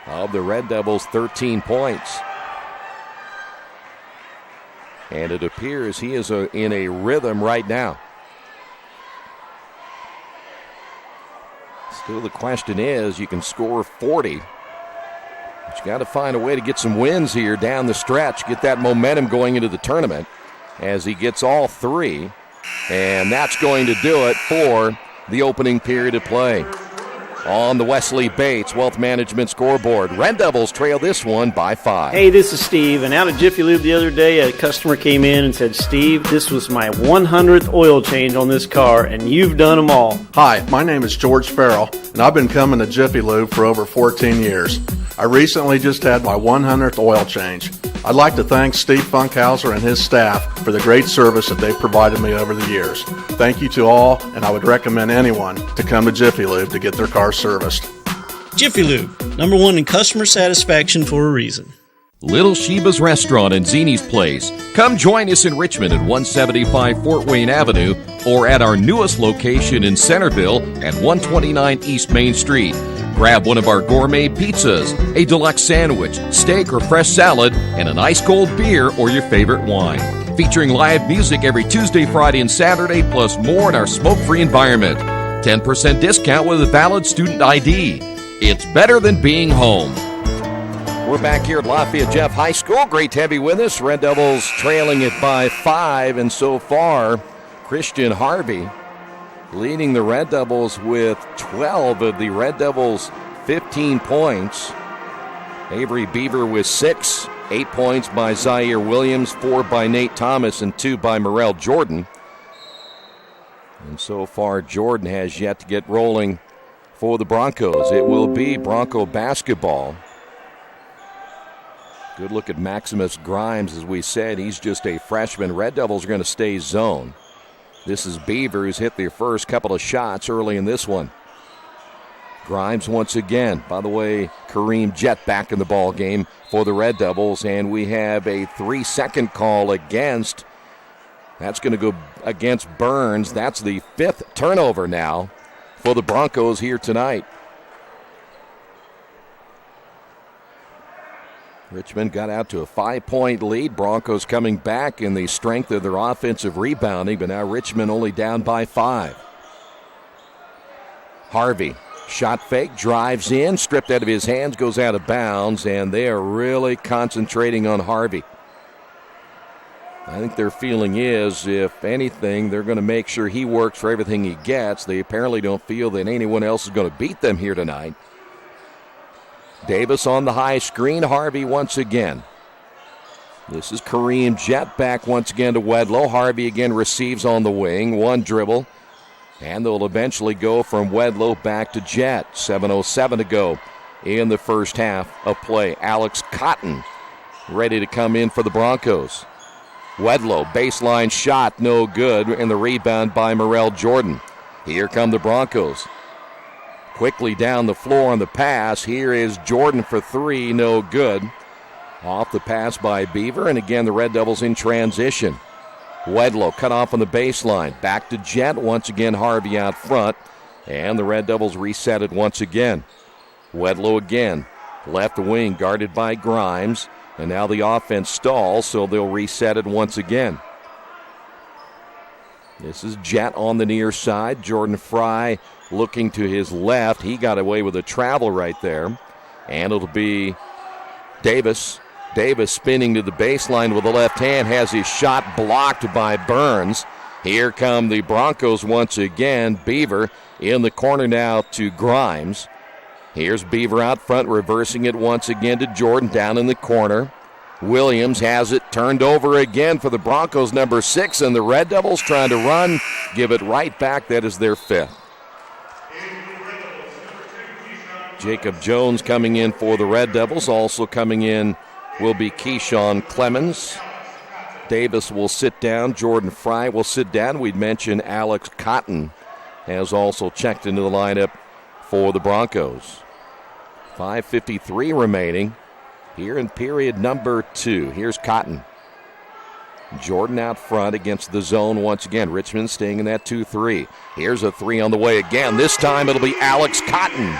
of the Red Devils' 13 points. And it appears he is in a rhythm right now. Still, the question is, you can score 40, but you got to find a way to get some wins here down the stretch, get that momentum going into the tournament as he gets all 3, and that's going to do it for the opening period of play. On the Wesley Bates Wealth Management scoreboard, Red Devils trail this one by 5.
Hey, this is Steve, and out at Jiffy Lube the other day, a customer came in and said, Steve, this was my 100th oil change on this car, and you've done them all.
Hi, my name is George Farrell, and I've been coming to Jiffy Lube for over 14 years. I recently just had my 100th oil change. I'd like to thank Steve Funkhauser and his staff for the great service that they've provided me over the years. Thank you to all, and I would recommend anyone to come to Jiffy Lube to get their car serviced.
Jiffy Lube, #1 in customer satisfaction for a reason.
Little Sheba's Restaurant and Zini's Place. Come join us in Richmond at 175 Fort Wayne Avenue or at our newest location in Centerville at 129 East Main Street. Grab one of our gourmet pizzas, a deluxe sandwich, steak or fresh salad, and an ice-cold beer or your favorite wine. Featuring live music every Tuesday, Friday, and Saturday, plus more in our smoke-free environment. 10% discount with a valid student ID. It's better than being home. We're back here at Lafayette Jeff High School. Great to have you with us. Red Devils trailing it by 5, and so far, Christian Harvey leading the Red Devils with 12 of the Red Devils' 15 points. Avery Beaver with 6, 8 points by Zaire Williams, 4 by Nate Thomas, and 2 by Morrell Jordan. And so far, Jordan has yet to get rolling for the Broncos. It will be Bronco basketball. Good look at Maximus Grimes. As we said, he's just a freshman. Red Devils are going to stay zone. This is Beaver, who's hit their first couple of shots early in this one. Grimes once again. By the way, Kareem Jett back in the ball game for the Red Devils, and we have a 3-second call against That's going to go against Burns. That's the 5th turnover now for the Broncos here tonight. Richmond got out to a 5-point lead. Broncos coming back in the strength of their offensive rebounding, but now Richmond only down by 5. Harvey, shot fake, drives in, stripped out of his hands, goes out of bounds, and they are really concentrating on Harvey. I think their feeling is, if anything, they're going to make sure he works for everything he gets. They apparently don't feel that anyone else is going to beat them here tonight. Davis on the high screen. Harvey once again. This is Kareem Jett back once again to Wedlow. Harvey again receives on the wing. One dribble. And they'll eventually go from Wedlow back to Jett. 7:07 to go in the first half of play. Alex Cotton ready to come in for the Broncos. Wedlow, baseline shot, no good. And the rebound by Morrell Jordan. Here come the Broncos. Quickly down the floor on the pass. Here is Jordan for 3, no good. Off the pass by Beaver, and again the Red Devils in transition. Wedlow cut off on the baseline. Back to Jett, once again Harvey out front, and the Red Devils reset it once again. Wedlow again, left wing guarded by Grimes, and now the offense stalls, so they'll reset it once again. This is Jett on the near side. Jordan Fry looking to his left. He got away with a travel right there. And it'll be Davis. Davis spinning to the baseline with the left hand. Has his shot blocked by Burns. Here come the Broncos once again. Beaver in the corner now to Grimes. Here's Beaver out front, reversing it once again to Jordan down in the corner. Williams has it turned over again for the Broncos, number 6, and the Red Devils trying to run, give it right back. That is their 5th. Jacob Jones coming in for the Red Devils. Also coming in will be Keyshawn Clemens. Davis will sit down. Jordan Fry will sit down. We'd mentioned Alex Cotton has also checked into the lineup for the Broncos. 5:53 remaining here in period number 2. Here's Cotton. Jordan out front against the zone once again. Richmond staying in that 2-3. Here's a 3 on the way again. This time it'll be Alex Cotton.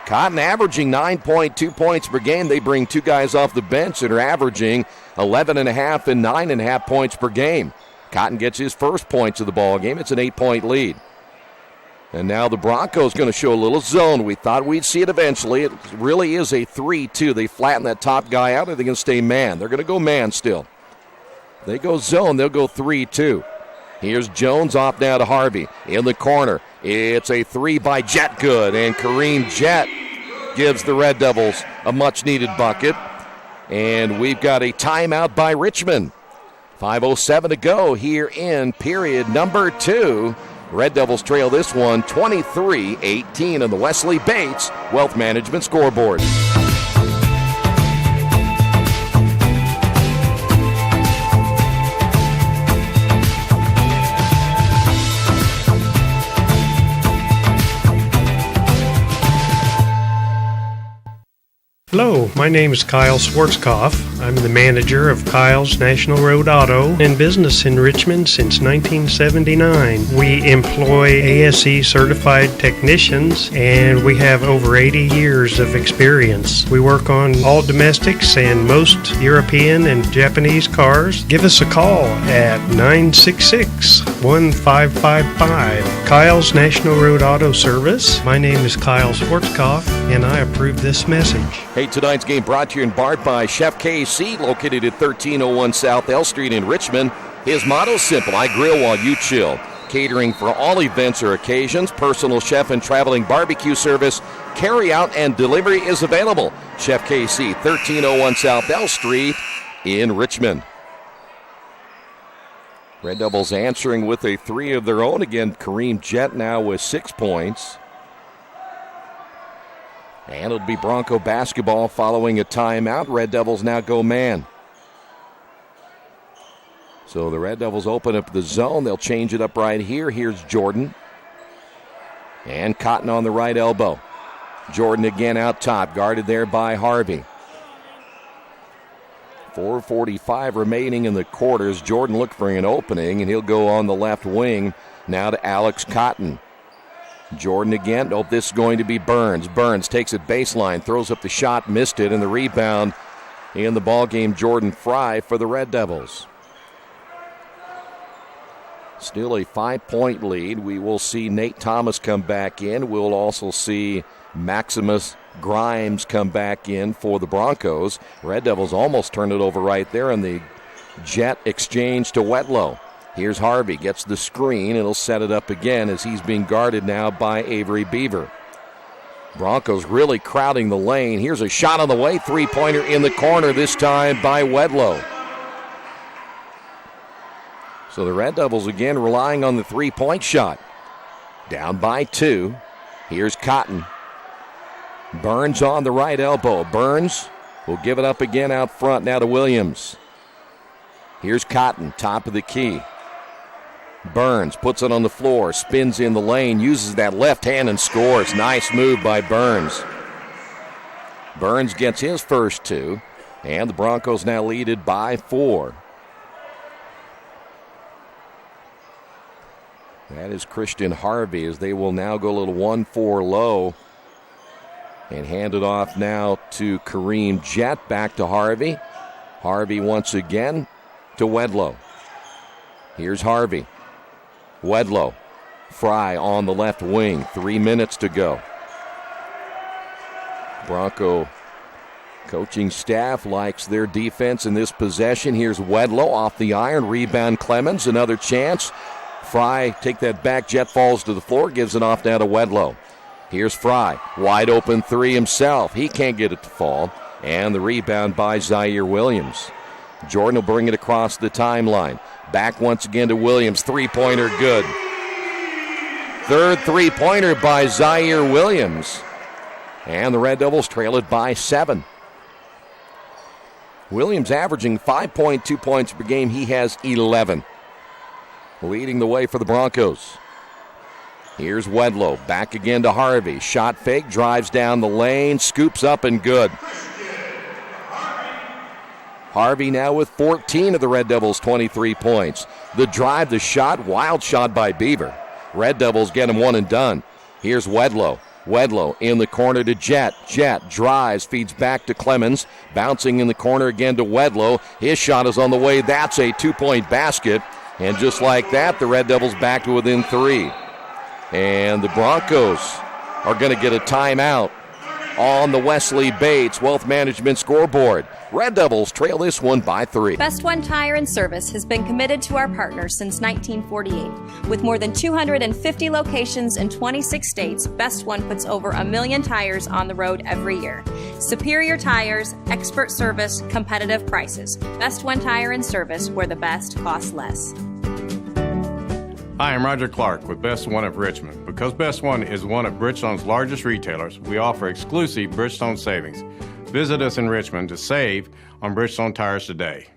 Cotton averaging 9.2 points per game. They bring 2 guys off the bench that are averaging 11.5 and 9.5 points per game. Cotton gets his first points of the ball game. It's an 8-point lead. And now the Broncos going to show a little zone. We thought we'd see it eventually. It really is a 3-2. They flatten that top guy out, or they're going to stay man. They're going to go man still. They go zone, they'll go 3-2. Here's Jones off now to Harvey in the corner. It's a 3 by Jett, good, and Kareem Jett gives the Red Devils a much-needed bucket. And we've got a timeout by Richmond. 5:07 to go here in period number 2. Red Devils trail this one 23-18 on the Wesley Bates Wealth Management scoreboard.
Hello, my name is Kyle Schwarzkopf. I'm the manager of Kyle's National Road Auto and business in Richmond since 1979. We employ ASE certified technicians and we have over 80 years of experience. We work on all domestics and most European and Japanese cars. Give us a call at 966-1555. Kyle's National Road Auto Service. My name is Kyle Schwarzkopf and I approve this message.
Hey, tonight's game brought to you in part by Chef KC, located at 1301 South L Street in Richmond. His motto is simple: I grill while you chill. Catering for all events or occasions, personal chef and traveling barbecue service, carry out and delivery is available. Chef KC, 1301 South L Street in Richmond. Red Devils answering with a 3 of their own. Again, Kareem Jett now with 6 points. And it'll be Bronco basketball following a timeout. Red Devils now go man. So the Red Devils open up the zone. They'll change it up right here. Here's Jordan. And Cotton on the right elbow. Jordan again out top, guarded there by Harvey. 4:45 remaining in the quarters. Jordan looked for an opening, and he'll go on the left wing now to Alex Cotton. Jordan again. Oh, this is going to be Burns. Burns takes it baseline, throws up the shot, missed it, and the rebound in the ballgame, Jordan Fry for the Red Devils. Still a 5-point lead. We will see Nate Thomas come back in. We'll also see Maximus Grimes come back in for the Broncos. Red Devils almost turned it over right there in the jet exchange to Wedlow. Here's Harvey, gets the screen, and he'll set it up again as he's being guarded now by Avery Beaver. Broncos really crowding the lane. Here's a shot on the way, three-pointer in the corner, this time by Wedlow. So the Red Devils again relying on the three-point shot. Down by 2. Here's Cotton. Burns on the right elbow. Burns will give it up again out front now to Williams. Here's Cotton, top of the key. Burns puts it on the floor, spins in the lane, uses that left hand and scores. Nice move by Burns. Burns gets his first 2, and the Broncos now lead it by 4. That is Christian Harvey as they will now go a little 1-4 low and hand it off now to Kareem Jett. Back to Harvey. Harvey once again to Wedlow. Here's Harvey. Wedlow. Fry on the left wing. 3 minutes to go. Bronco coaching staff likes their defense in this possession. Here's Wedlow off the iron. Rebound Clemens. Another chance. Fry take that back. Jett falls to the floor. Gives it off now to Wedlow. Here's Fry. Wide open 3 himself. He can't get it to fall. And the rebound by Zaire Williams. Jordan will bring it across the timeline. Back once again to Williams. Three-pointer good. Third three-pointer by Zaire Williams. And the Red Devils trail it by 7. Williams averaging 5.2 points per game. He has 11. Leading the way for the Broncos. Here's Wedlow. Back again to Harvey. Shot fake. Drives down the lane. Scoops up and good. Harvey now with 14 of the Red Devils' 23 points. The drive, the shot, wild shot by Beaver. Red Devils get him one and done. Here's Wedlow. Wedlow in the corner to Jett. Jett drives, feeds back to Clemens. Bouncing in the corner again to Wedlow. His shot is on the way. That's a 2-point basket. And just like that, the Red Devils back to within 3. And the Broncos are going to get a timeout on the Wesley Bates Wealth Management scoreboard. Red Devils trail this one by 3.
Best One Tire and Service has been committed to our partners since 1948. With more than 250 locations in 26 states, Best One puts over 1 million tires on the road every year. Superior tires, expert service, competitive prices. Best One Tire and Service, where the best costs less.
Hi, I'm Roger Clark with Best One of Richmond. Because Best One is one of Bridgestone's largest retailers, we offer exclusive Bridgestone savings. Visit us in Richmond to save on Bridgestone tires today.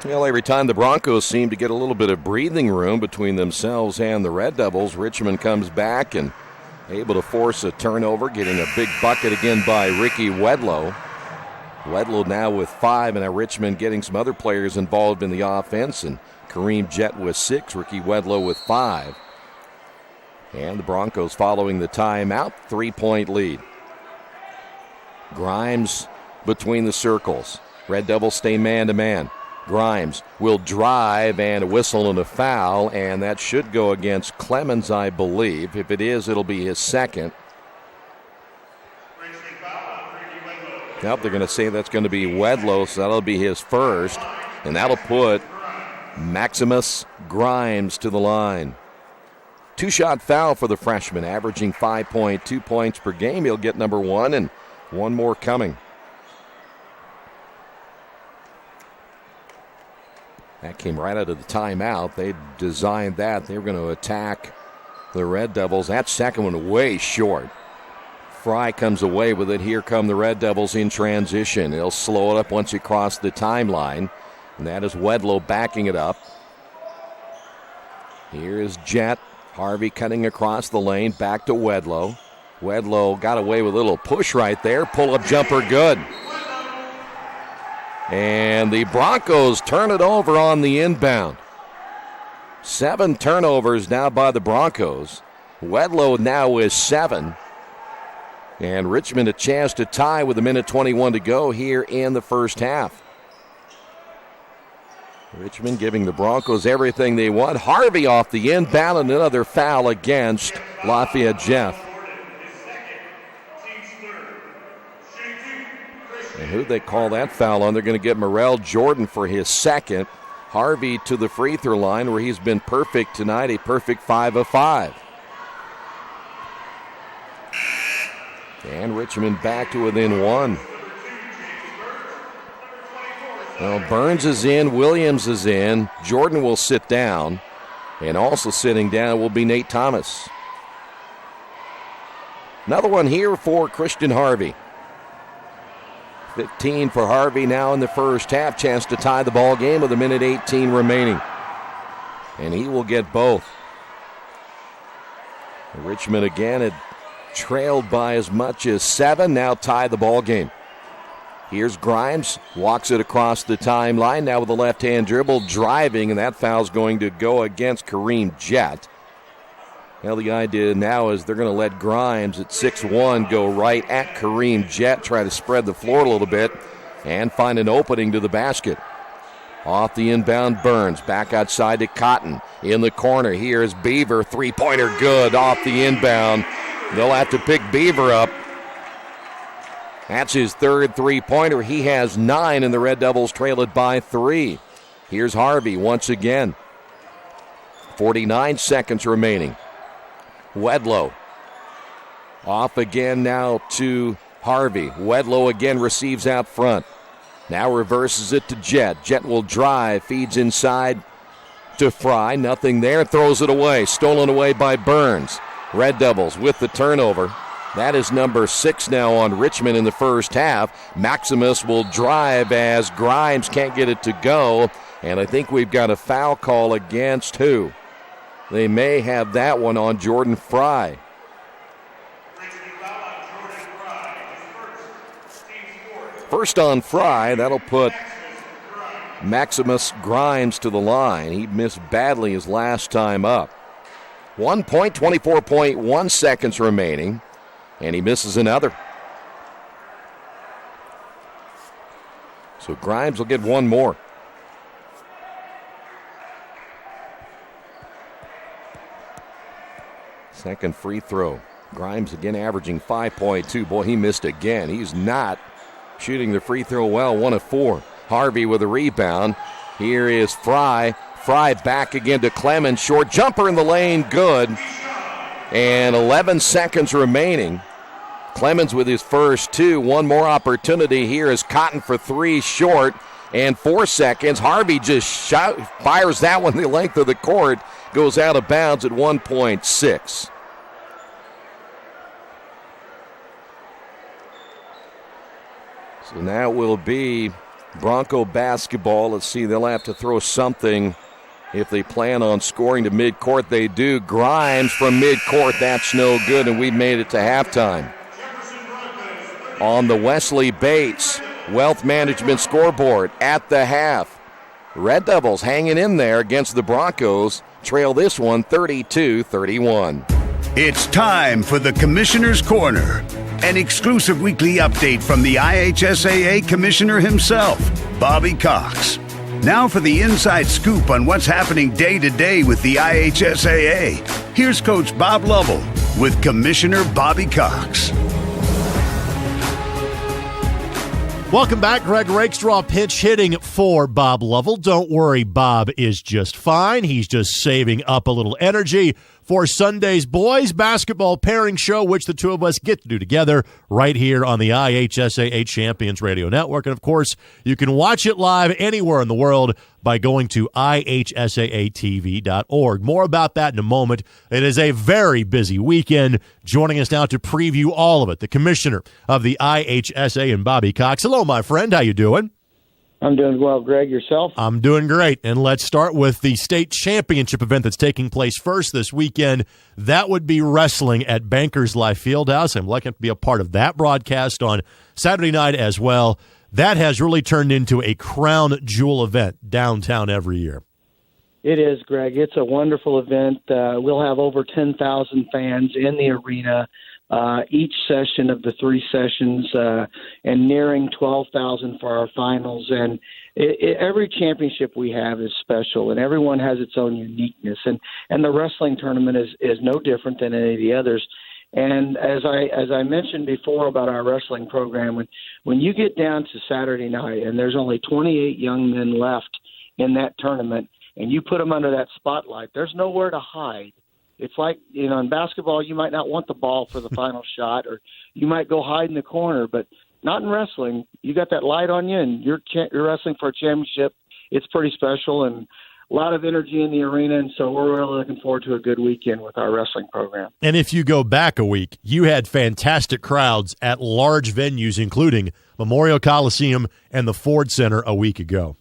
Well, every time the Broncos seem to get a little bit of breathing room between themselves and the Red Devils, Richmond comes back and able to force a turnover, getting a big bucket again by Ricky Wedlow. Wedlow now with 5, and now Richmond getting some other players involved in the offense, and Kareem Jett with 6, Ricky Wedlow with 5. And the Broncos following the timeout, 3-point lead. Grimes between the circles. Red Devils stay man-to-man. Grimes will drive and a whistle and a foul, and that should go against Clemens, I believe. If it is, it'll be his second. Nope, they're going to say that's going to be Wedlow, so that'll be his first, and that'll put Maximus Grimes to the line. 2-shot foul for the freshman, averaging 5.2 points per game. He'll get number 1, and one more coming. That came right out of the timeout. They designed that. They were going to attack the Red Devils. That second one way short. Fry comes away with it. Here come the Red Devils in transition. They'll slow it up once you cross the timeline. And that is Wedlow backing it up. Here is Jett. Harvey cutting across the lane. Back to Wedlow. Wedlow got away with a little push right there. Pull-up jumper good. And the Broncos turn it over on the inbound. 7 turnovers now by the Broncos. Wedlow now with 7. And Richmond a chance to tie with 1:21 to go here in the first half. Richmond giving the Broncos everything they want. Harvey off the inbound and another foul against Lafayette Jeff. And who'd they call that foul on? They're going to get Morrell Jordan for his second. Harvey to the free throw line where he's been perfect tonight, a perfect 5 of 5. And Richmond back to within 1. Well, Burns is in, Williams is in, Jordan will sit down, and also sitting down will be Nate Thomas. Another one here for Christian Harvey. 15 for Harvey now in the first half. Chance to tie the ball game with 1:18 remaining. And he will get both. Richmond again had trailed by as much as 7, now tie the ball game. Here's Grimes, walks it across the timeline, now with a left-hand dribble, driving, and that foul's going to go against Kareem Jett. Well, the idea now is they're going to let Grimes at 6'1" go right at Kareem Jett, try to spread the floor a little bit, and find an opening to the basket. Off the inbound, Burns, back outside to Cotton. In the corner, here's Beaver, three-pointer good off the inbound. They'll have to pick Beaver up. That's his third three-pointer. He has 9, and the Red Devils trail it by 3. Here's Harvey once again. 49 seconds remaining. Wedlow. Off again now to Harvey. Wedlow again receives out front. Now reverses it to Jett. Jett will drive, feeds inside to Fry. Nothing there, throws it away. Stolen away by Burns. Red Devils with the turnover. That is number 6 now on Richmond in the first half. Maximus will drive as Grimes can't get it to go. And I think we've got a foul call against who? They may have that one on Jordan Fry. First on Fry, that'll put Maximus Grimes to the line. He missed badly his last time up. 1 point, 24.1 seconds remaining. And he misses another. So Grimes will get one more. Second free throw. Grimes again averaging 5.2. Boy, he missed again. He's not shooting the free throw well. 1 of 4. Harvey with a rebound. Here is Fry. Fry back again to Clemens. Short jumper in the lane. Good. And 11 seconds remaining. Clemens with his first 2. One more opportunity. Here is Cotton for 3, short. And 4 seconds. Harvey just fires that one the length of the court. Goes out of bounds at 1.6. So now it will be Bronco basketball. Let's see, they'll have to throw something if they plan on scoring to midcourt. They do. Grimes from midcourt. That's no good, and we made it to halftime. On the Wesley Bates Wealth Management scoreboard at the half. Red Devils hanging in there against the Broncos. Trail this one 32-31.
It's time for the Commissioner's Corner, an exclusive weekly update from the IHSAA Commissioner himself, Bobby Cox. Now for the inside scoop on what's happening day to day with the IHSAA. Here's Coach Bob Lovell with Commissioner Bobby Cox.
Welcome back. Greg Rakestraw pitch hitting for Bob Lovell. Don't worry, Bob is just fine. He's just saving up a little energy for Sunday's boys basketball pairing show, which the two of us get to do together right here on the IHSAA Champions Radio Network. And, of course, you can watch it live anywhere in the world by going to ihsaatv.org. More about that in a moment. It is a very busy weekend. Joining us now to preview all of it, the commissioner of the IHSA, and Bobby Cox. Hello, my friend. How you doing?
I'm doing well, Greg. Yourself?
I'm doing great. And let's start with the state championship event that's taking place first this weekend. That would be wrestling at Bankers Life Fieldhouse. I'm lucky to be a part of that broadcast on Saturday night as well. that has really turned into a crown jewel event downtown every year.
It is, Greg. It's a wonderful event. We'll have over 10,000 fans in the arena each session of the 3 sessions, and nearing 12,000 for our finals. And every championship we have is special, and everyone has its own uniqueness. And the wrestling tournament is no different than any of the others. And as I mentioned before about our wrestling program, when you get down to Saturday night and there's only 28 young men left in that tournament, and you put them under that spotlight, there's nowhere to hide. It's like, in basketball, you might not want the ball for the final shot, or you might go hide in the corner, but not in wrestling. You got that light on you, and you're wrestling for a championship. It's pretty special, and a lot of energy in the arena, and so we're really looking forward to a good weekend with our wrestling program.
And if you go back a week, you had fantastic crowds at large venues, including Memorial Coliseum and the Ford Center a week ago.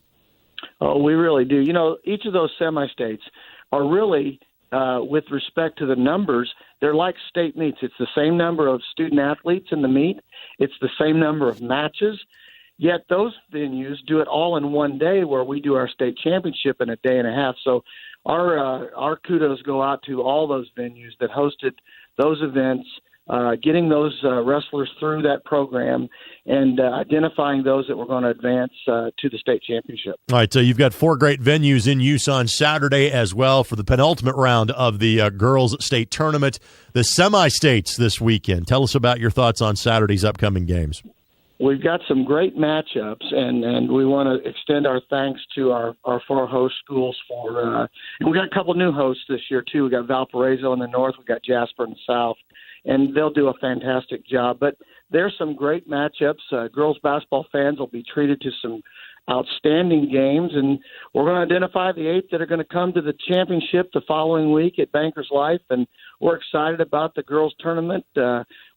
Oh, we really do. Each of those semi-states are really, with respect to the numbers, they're like state meets. It's the same number of student athletes in the meet. It's the same number of matches. Yet those venues do it all in one day, where we do our state championship in a day and a half. So our kudos go out to all those venues that hosted those events, getting those wrestlers through that program, and identifying those that were going to advance to the state championship.
All right, so you've got 4 great venues in use on Saturday as well for the penultimate round of the girls' state tournament. The semi-states this weekend. Tell us about your thoughts on Saturday's upcoming games.
We've got some great matchups, and we want to extend our thanks to our 4 host schools and we got a couple new hosts this year, too. We got Valparaiso in the north, we got Jasper in the south, and they'll do a fantastic job. But there's some great matchups. Girls basketball fans will be treated to some outstanding games, and we're going to identify the 8 that are going to come to the championship the following week at Bankers Life, and we're excited about the girls tournament.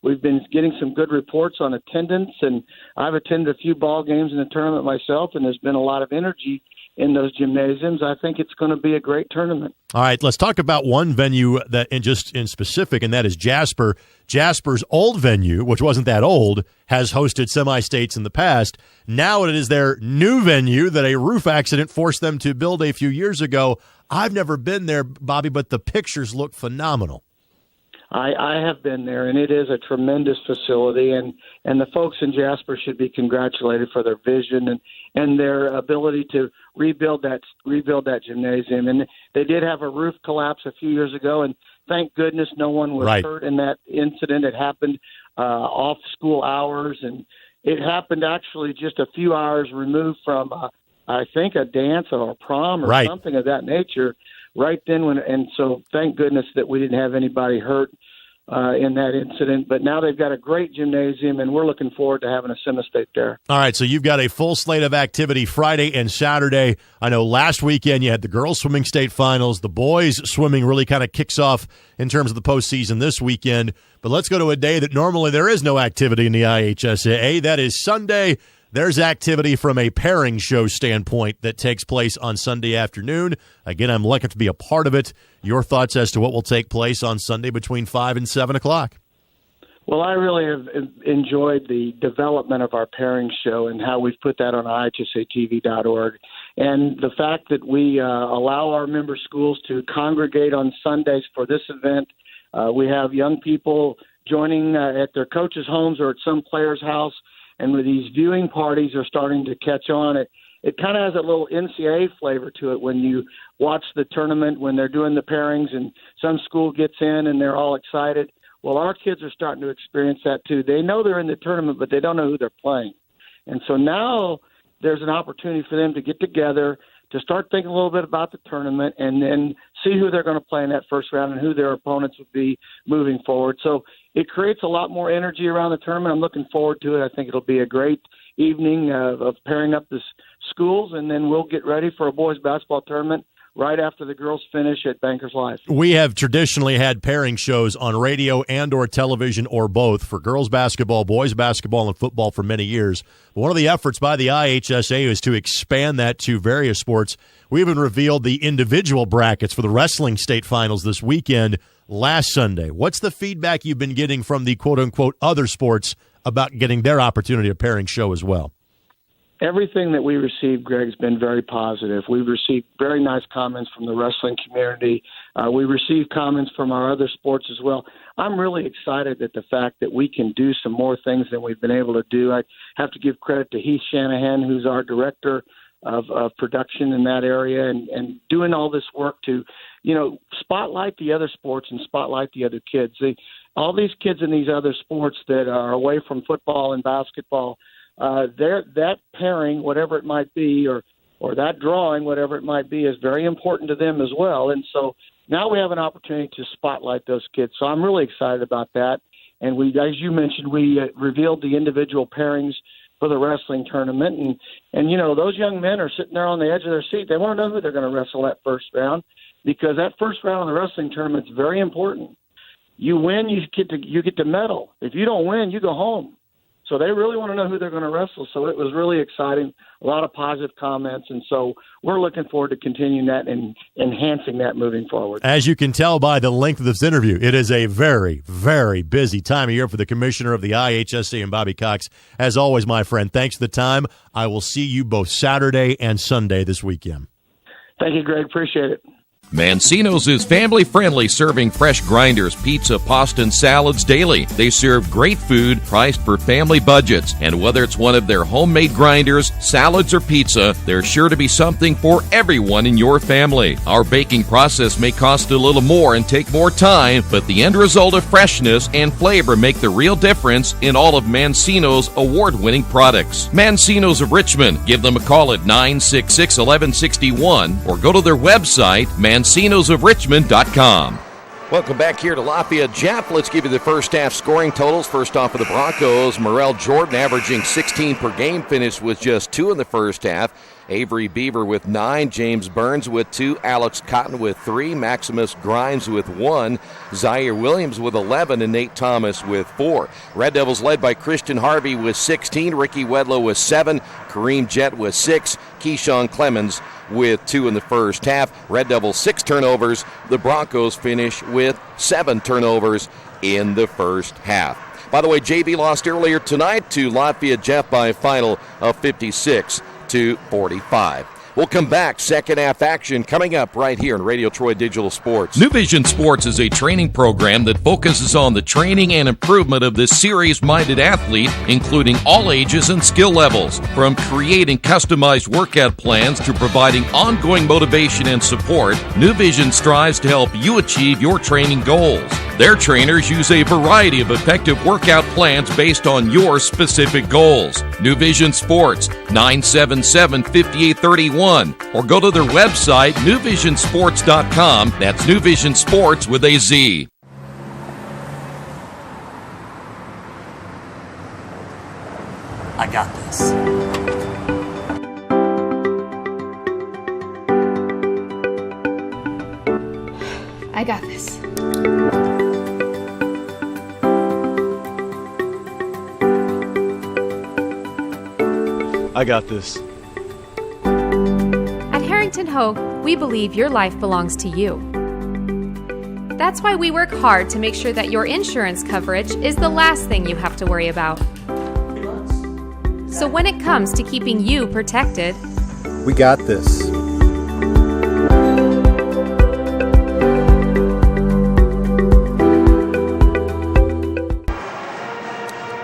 We've been getting some good reports on attendance, and I've attended a few ball games in the tournament myself, and there's been a lot of energy in those gymnasiums. I think it's going to be a great tournament.
All right, let's talk about one venue that in specific, and that is Jasper. Jasper's old venue, which wasn't that old, has hosted semi-states in the past. Now it is their new venue that a roof accident forced them to build a few years ago. I've never been there, Bobby, but the pictures look phenomenal.
I have been there, and it is a tremendous facility, and the folks in Jasper should be congratulated for their vision and their ability to rebuild that gymnasium. And they did have a roof collapse a few years ago, and thank goodness no one was hurt in that incident. It happened off school hours, and it happened actually just a few hours removed from, I think, a dance or a prom or something of that nature. Right then, and so thank goodness that we didn't have anybody hurt in that incident. But now they've got a great gymnasium, and we're looking forward to having a semi-state there.
All right, so you've got a full slate of activity Friday and Saturday. I know last weekend you had the girls swimming state finals. The boys swimming really kind of kicks off in terms of the postseason this weekend. But let's go to a day that normally there is no activity in the IHSAA. That is Sunday. There's activity from a pairing show standpoint that takes place on Sunday afternoon. Again, I'm lucky to be a part of it. Your thoughts as to what will take place on Sunday between 5 and 7 o'clock?
Well, I really have enjoyed the development of our pairing show and how we've put that on IHSATV.org. And the fact that we allow our member schools to congregate on Sundays for this event. We have young people joining at their coaches' homes or at some player's house. And with these viewing parties are starting to catch on, it kind of has a little NCAA flavor to it when you watch the tournament, when they're doing the pairings and some school gets in and they're all excited. Well, our kids are starting to experience that too. They know they're in the tournament, but they don't know who they're playing. And so now there's an opportunity for them to get together, to start thinking a little bit about the tournament, and then see who they're going to play in that first round and who their opponents would be moving forward. So it creates a lot more energy around the tournament. I'm looking forward to it. I think it'll be a great evening of pairing up the schools, and then we'll get ready for a boys basketball tournament right after the girls finish at Bankers Life. We have traditionally had pairing shows on radio and or television or both for girls basketball, boys basketball, and football for many years. But one of the efforts by the IHSA is to expand that to various sports. We even revealed the individual brackets for the wrestling state finals this weekend last Sunday. What's the feedback you've been getting from the quote-unquote other sports about getting their opportunity at pairing show as well? everything that we received, Greg, has been very positive. We've received very nice comments from the wrestling community. We received comments from our other sports as well. I'm really excited at the fact that we can do some more things than we've been able to do. I have to give credit to Heath Shanahan, who's our director of production in that area, and doing all this work to, spotlight the other sports and spotlight the other kids. All these kids in these other sports that are away from football and basketball, that pairing, whatever it might be, or that drawing, whatever it might be, is very important to them as well. And so now we have an opportunity to spotlight those kids. So I'm really excited about that. And we, as you mentioned, we revealed the individual pairings for the wrestling tournament. And those young men are sitting there on the edge of their seat. They want to know who they're going to wrestle that first round, because that first round of the wrestling tournament is very important. You win, you get to medal. If you don't win, you go home. So they really want to know who they're going to wrestle. So it was really exciting, a lot of positive comments. And so we're looking forward to continuing that and enhancing that moving forward.
As you can tell by the length of this interview, it is a very, very busy time of year for the commissioner of the IHSA and Bobby Cox. As always, my friend, thanks for the time. I will see you both Saturday and Sunday this weekend.
Thank you, Greg. Appreciate it.
Mancino's is family-friendly, serving fresh grinders, pizza, pasta, and salads daily. They serve great food priced for family budgets. And whether it's one of their homemade grinders, salads, or pizza, there's sure to be something for everyone in your family. Our baking process may cost a little more and take more time, but the end result of freshness and flavor make the real difference in all of Mancino's award-winning products. Mancino's of Richmond. Give them a call at 966-1161 or go to their website, Mancino'sofRichmond.com. Welcome back here to Lafayette. Jeff, let's give you the first half scoring totals. First off for the Broncos, Morrell Jordan averaging 16 per game, finished with just 2 in the first half. Avery Beaver with 9, James Burns with 2, Alex Cotton with 3, Maximus Grimes with 1, Zaire Williams with 11, and Nate Thomas with 4. Red Devils led by Christian Harvey with 16, Ricky Wedlow with 7, Kareem Jett with 6, Keyshawn Clemens with 2 in the first half. Red Devils 6 turnovers. The Broncos finish with 7 turnovers in the first half. By the way, JV lost earlier tonight to Lafayette Jeff by a final of 56-45. We'll come back. Second half action coming up right here on Radio Troy Digital Sports. New Vision Sports is a training program that focuses on the training and improvement of this serious-minded athlete, including all ages and skill levels. From creating customized workout plans to providing ongoing motivation and support, New Vision strives to help you achieve your training goals. Their trainers use a variety of effective workout plans based on your specific goals. New Vision Sports, 977-5831, or go to their website, newvisionsports.com. That's New Vision Sports with a Z.
I got this.
I got this.
I got this.
At Harrington Hogue, we believe your life belongs to you. That's why we work hard to make sure that your insurance coverage is the last thing you have to worry about. So when it comes to keeping you protected,
We got this.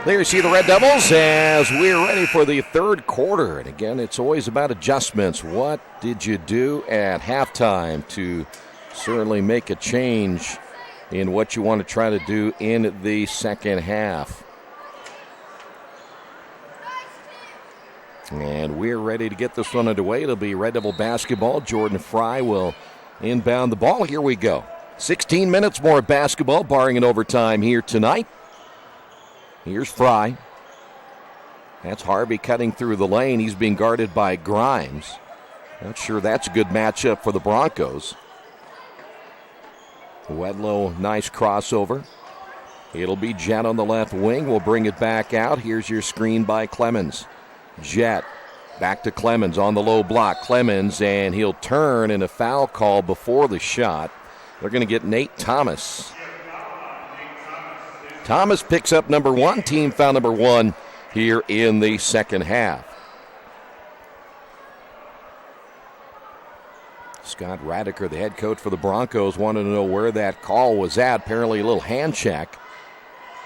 There you see the Red Devils as we're ready for the third quarter. And again, it's always about adjustments. What did you do at halftime to certainly make a change in what you want to try to do in the second half? And we're ready to get this one underway. It'll be Red Devil basketball. Jordan Fry will inbound the ball. Here we go. 16 minutes more of basketball, barring an overtime here tonight. Here's Fry. That's Harvey cutting through the lane. He's being guarded by Grimes. Not sure that's a good matchup for the Broncos. Wedlow, nice crossover. It'll be Jett on the left wing. We'll bring it back out. Here's your screen by Clemens. Jett back to Clemens on the low block. Clemens, and he'll turn in a foul call before the shot. They're going to get Nate Thomas. Thomas picks up number 1, team foul number 1 here in the second half. Scott Radiker, the head coach for the Broncos, wanted to know where that call was at. Apparently a little hand check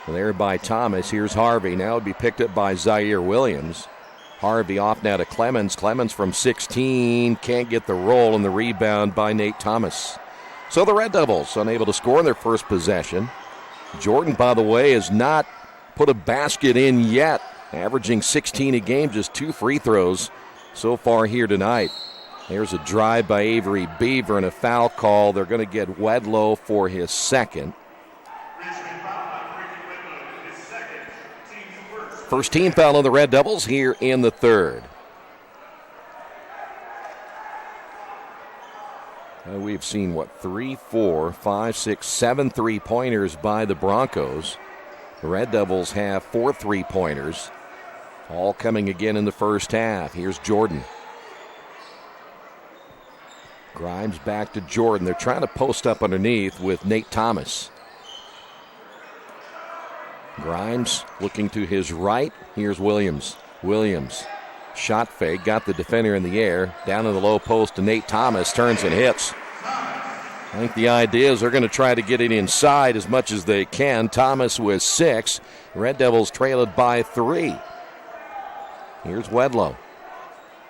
there by Thomas. Here's Harvey. Now it'll be picked up by Zaire Williams. Harvey off now to Clemens. Clemens from 16 can't get the roll, and the rebound by Nate Thomas. So the Red Devils unable to score in their first possession. Jordan, by the way, has not put a basket in yet, averaging 16 a game, just 2 free throws so far here tonight. There's a drive by Avery Beaver and a foul call. They're going to get Wedlow for his second. First team foul on the Red Devils here in the third. We've seen, 3, 4, 5, 6, 7 3-pointers by the Broncos. The Red Devils have 4 3-pointers, all coming again in the first half. Here's Jordan. Grimes back to Jordan. They're trying to post up underneath with Nate Thomas. Grimes looking to his right. Here's Williams. Williams, shot fake, got the defender in the air. Down in the low post to Nate Thomas, turns and hits. I think the idea is they're going to try to get it inside as much as they can. Thomas with 6. Red Devils trail it by 3. Here's Wedlow.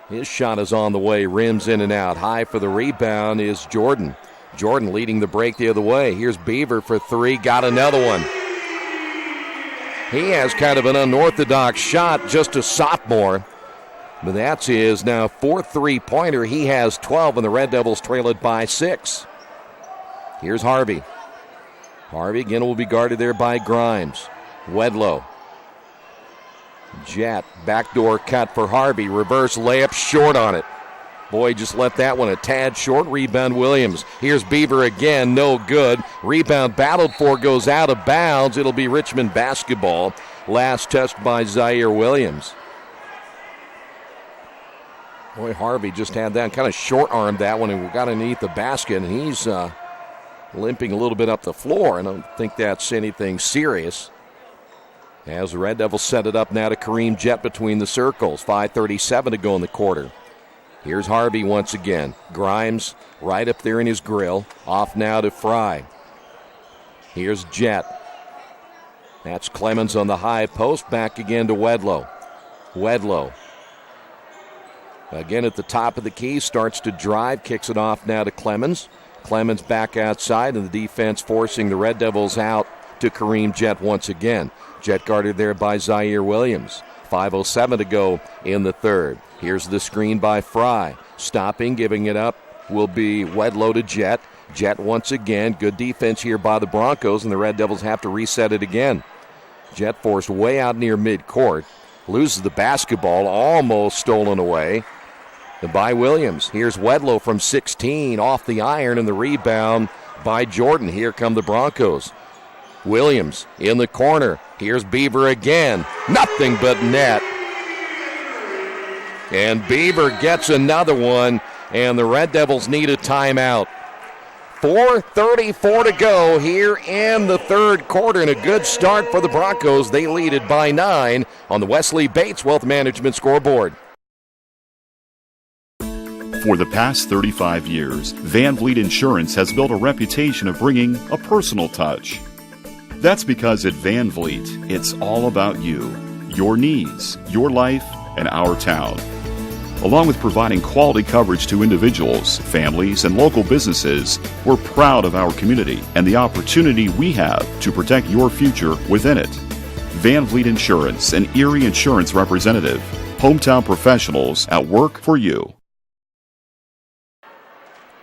His shot is on the way, rims in and out. High for the rebound is Jordan. Jordan leading the break the other way. Here's Beaver for 3, got another one. He has kind of an unorthodox shot, just a sophomore. But that's his now 4th 3-pointer. He has 12, and the Red Devils trail it by 6. Here's Harvey. Harvey again will be guarded there by Grimes. Wedlow. Jet, backdoor cut for Harvey. Reverse layup, short on it. Boy, just left that one a tad short. Rebound Williams. Here's Beaver again, no good. Rebound battled for, goes out of bounds. It'll be Richmond basketball. Last touched by Zaire Williams. Boy, Harvey just had that, kind of short-armed that one and got underneath the basket, and he's limping a little bit up the floor. I don't think that's anything serious. As the Red Devils set it up now to Kareem Jet between the circles. 5:37 to go in the quarter. Here's Harvey once again. Grimes right up there in his grill. Off now to Fry. Here's Jet. That's Clemens on the high post. Back again to Wedlow. Wedlow. Again at the top of the key. Starts to drive. Kicks it off now to Clemens. Clemens back outside, and the defense forcing the Red Devils out to Kareem Jet once again. Jet guarded there by Zaire Williams. 5:07 to go in the third. Here's the screen by Fry. Stopping, giving it up will be Wedlow to Jet. Jet once again. Good defense here by the Broncos, and the Red Devils have to reset it again. Jet forced way out near midcourt. Loses the basketball, almost stolen away by Williams. Here's Wedlow from 16 off the iron, and the rebound by Jordan. Here come the Broncos. Williams in the corner. Here's Beaver again. Nothing but net. And Beaver gets another one, and the Red Devils need a timeout. 4:34 to go here in the third quarter, and a good start for the Broncos. They lead it by 9 on the Wesley Bates Wealth Management scoreboard.
For the past 35 years, Van Vliet Insurance has built a reputation of bringing a personal touch. That's because at Van Vliet, it's all about you, your needs, your life, and our town. Along with providing quality coverage to individuals, families, and local businesses, we're proud of our community and the opportunity we have to protect your future within it. Van Vliet Insurance, an Erie Insurance representative. Hometown professionals at work for you.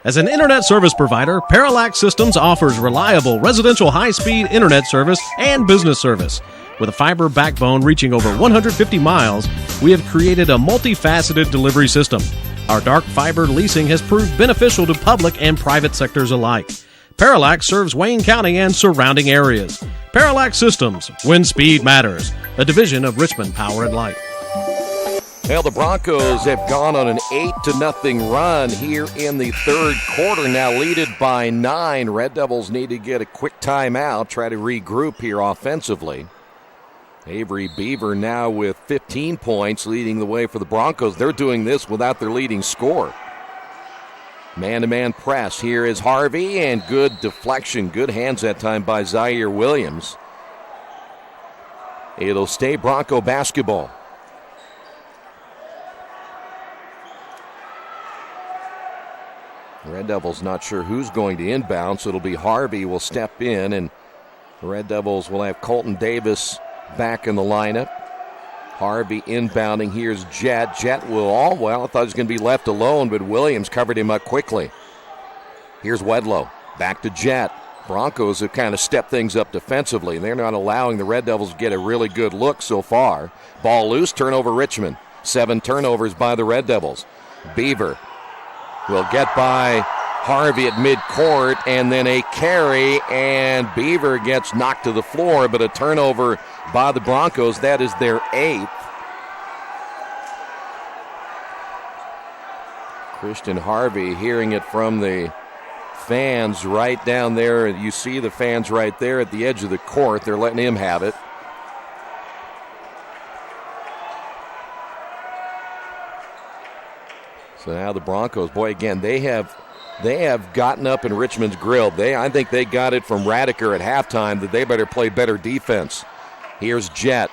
As an internet service provider, Parallax Systems offers reliable residential high-speed internet service and business service. With a fiber backbone reaching over 150 miles, we have created a multifaceted delivery system. Our dark fiber leasing has proved beneficial to public and private sectors alike. Parallax serves Wayne County and surrounding areas. Parallax Systems, when speed matters, a division of Richmond Power and Light.
Well, the Broncos have gone on an 8-0 run here in the third quarter, now leaded by 9. Red Devils need to get a quick timeout, try to regroup here offensively. Avery Beaver now with 15 points, leading the way for the Broncos. They're doing this without their leading scorer. Man-to-man press. Here is Harvey, and good deflection. Good hands that time by Zaire Williams. It'll stay Bronco basketball. Red Devils not sure who's going to inbound, so it'll be Harvey will step in, and the Red Devils will have Colton Davis back in the lineup. Harvey inbounding. Here's Jet. Jet will I thought he was going to be left alone, but Williams covered him up quickly. Here's Wedlow. Back to Jet. Broncos have kind of stepped things up defensively. They're not allowing the Red Devils to get a really good look so far. Ball loose, turnover Richmond. 7 turnovers by the Red Devils. Beaver will get by Harvey at midcourt, and then a carry, and Beaver gets knocked to the floor, but a turnover by the Broncos. That is their 8th. Christian Harvey hearing it from the fans right down there. You see the fans right there at the edge of the court. They're letting him have it. So now the Broncos, boy, again, they have gotten up in Richmond's grill. I think they got it from Radiker at halftime that they better play better defense. Here's Jet.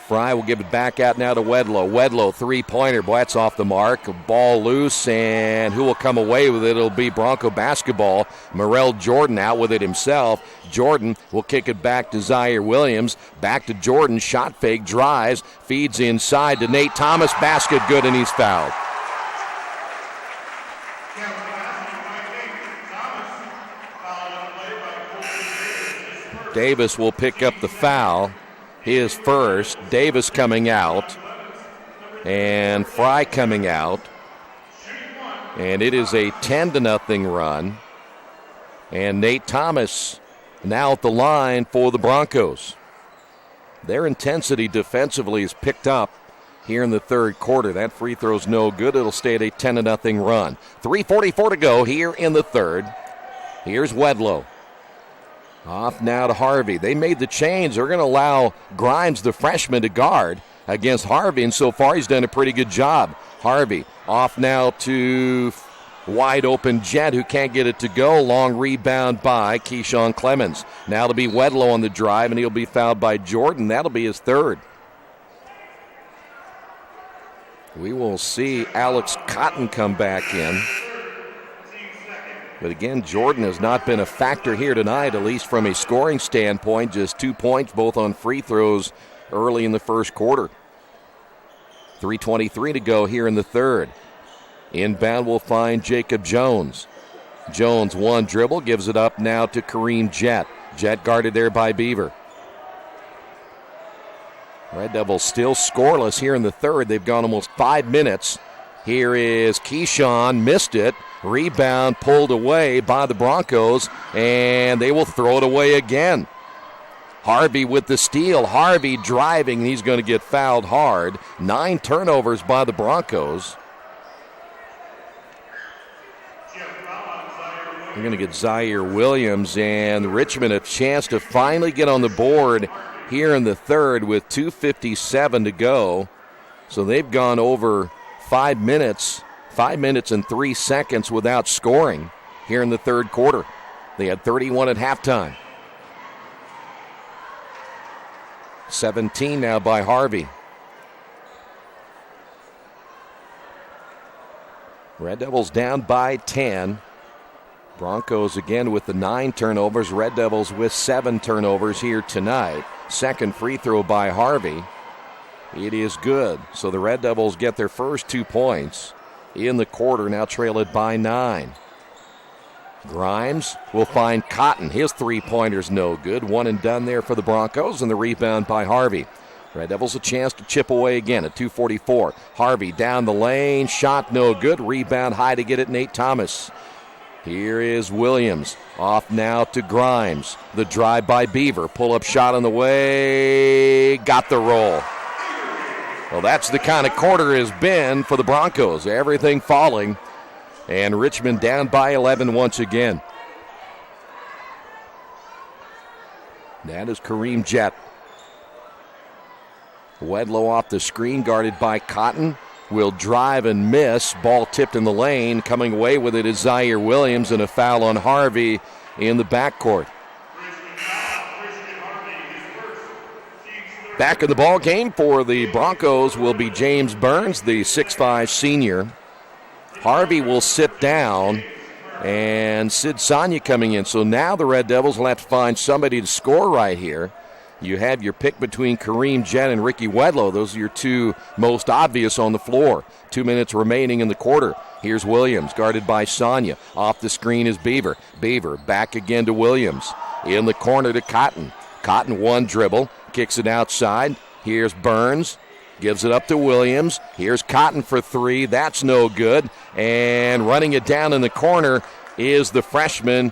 Fry will give it back out now to Wedlow. Wedlow, three-pointer. Boy, that's off the mark. Ball loose, and who will come away with it? It'll be Bronco basketball. Morrell Jordan out with it himself. Jordan will kick it back to Zaire Williams. Back to Jordan. Shot fake, drives, feeds inside to Nate Thomas. Basket good, and he's fouled. Davis will pick up the foul. His first. Davis coming out. And Fry coming out. And it is a 10-0 run. And Nate Thomas now at the line for the Broncos. Their intensity defensively is picked up here in the third quarter. That free throw's no good. It'll stay at a 10-0 run. 3:44 to go here in the third. Here's Wedlow. Off now to Harvey. They made the change. They're going to allow Grimes, the freshman, to guard against Harvey, and so far he's done a pretty good job. Harvey off now to wide open Jet, who can't get it to go. Long rebound by Keyshawn Clemens. Now it'll be Wedlow on the drive, and he'll be fouled by Jordan. That'll be his third. We will see Alex Cotton come back in. But again, Jordan has not been a factor here tonight, at least from a scoring standpoint. Just 2 points, both on free throws early in the first quarter. 3:23 to go here in the third. Inbound will find Jacob Jones. Jones, one dribble, gives it up now to Kareem Jet. Jet guarded there by Beaver. Red Devils still scoreless here in the third. They've gone almost 5 minutes. Here is Keyshawn, missed it. Rebound pulled away by the Broncos, and they will throw it away again. Harvey with the steal. Harvey driving. He's going to get fouled hard. 9 turnovers by the Broncos. They're going to get Zaire Williams, and Richmond a chance to finally get on the board here in the third with 2:57 to go. So they've gone over 5 minutes. 5 minutes and 3 seconds without scoring here in the third quarter. They had 31 at halftime. 17 now by Harvey. Red Devils down by 10. Broncos again with the 9 turnovers. Red Devils with 7 turnovers here tonight. Second free throw by Harvey. It is good. So the Red Devils get their first 2 points in the quarter, now trail it by 9. Grimes will find Cotton. His three-pointer's no good. One and done there for the Broncos, and the rebound by Harvey. Red Devils a chance to chip away again at 2:44. Harvey down the lane. Shot no good. Rebound high to get it, Nate Thomas. Here is Williams. Off now to Grimes. The drive by Beaver. Pull-up shot on the way. Got the roll. Well, that's the kind of quarter it has been for the Broncos. Everything falling. And Richmond down by 11 once again. That is Kareem Jet. Wedlow off the screen, guarded by Cotton. will drive and miss. Ball tipped in the lane. Coming away with it is Zaire Williams, and a foul on Harvey in the backcourt. Back in the ball game for the Broncos will be James Burns, the 6'5 senior. Harvey will sit down, and Sid Sanya coming in. So now the Red Devils will have to find somebody to score right here. You have your pick between Kareem Jett and Ricky Wedlow. Those are your two most obvious on the floor. 2 minutes remaining in the quarter. Here's Williams, guarded by Sanya. Off the screen is Beaver. Beaver back again to Williams. In the corner to Cotton. Cotton one dribble, kicks it outside. Here's Burns, gives it up to Williams. Here's Cotton for three. That's no good. And running it down in the corner is the freshman,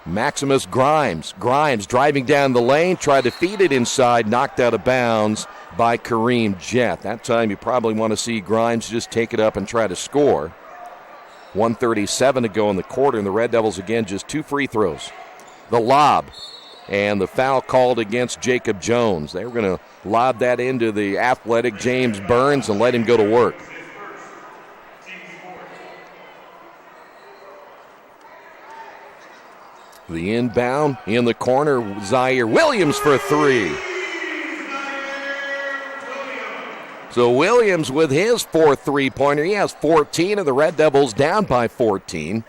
Maximus Grimes. Grimes driving down the lane, tried to feed it inside, knocked out of bounds by Kareem Jett. That time you probably want to see Grimes just take it up and try to score. 1:37 to go in the quarter, and the Red Devils again just 2 free throws. The lob. And the foul called against Jacob Jones. They were going to lob that into the athletic James Burns and let him go to work. The inbound in the corner, Zaire Williams for three. So Williams with his fourth three-pointer. He has 14, and the Red Devils down by 14.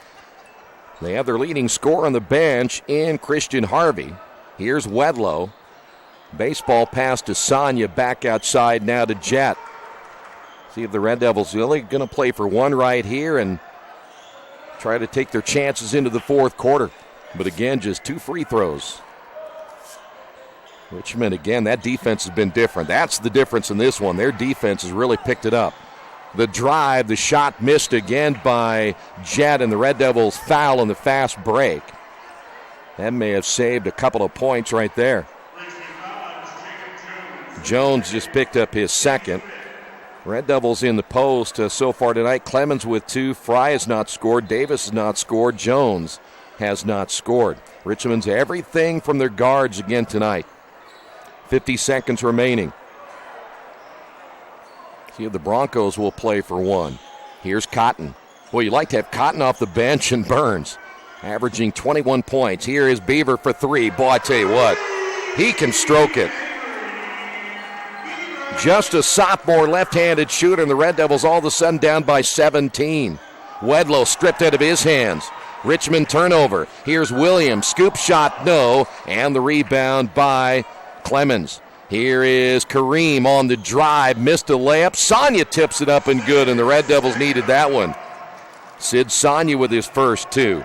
They have their leading scorer on the bench in Christian Harvey. Here's Wedlow. Baseball pass to Sanya, back outside now to Jett. See if the Red Devils are only going to play for one right here and try to take their chances into the fourth quarter. But again, just 2 free throws. Richmond, again, that defense has been different. That's the difference in this one. Their defense has really picked it up. The drive, the shot missed again by Jett, and the Red Devils foul on the fast break. That may have saved a couple of points right there. Jones just picked up his second. Red Devils in the post so far tonight. Clemens with 2. Fry has not scored. Davis has not scored. Jones has not scored. Richmond's everything from their guards again tonight. 50 seconds remaining. See if the Broncos will play for one. Here's Cotton. Well, you like to have Cotton off the bench and Burns, averaging 21 points. Here is Beaver for three. Boy, I tell you what, he can stroke it. Just a sophomore left-handed shooter, and the Red Devils all of a sudden down by 17. Wedlow stripped out of his hands. Richmond turnover. Here's Williams. Scoop shot, no. And the rebound by Clemens. Here is Kareem on the drive. Missed a layup. Sanya tips it up and good, and the Red Devils needed that one. Sid Sanya with his first 2.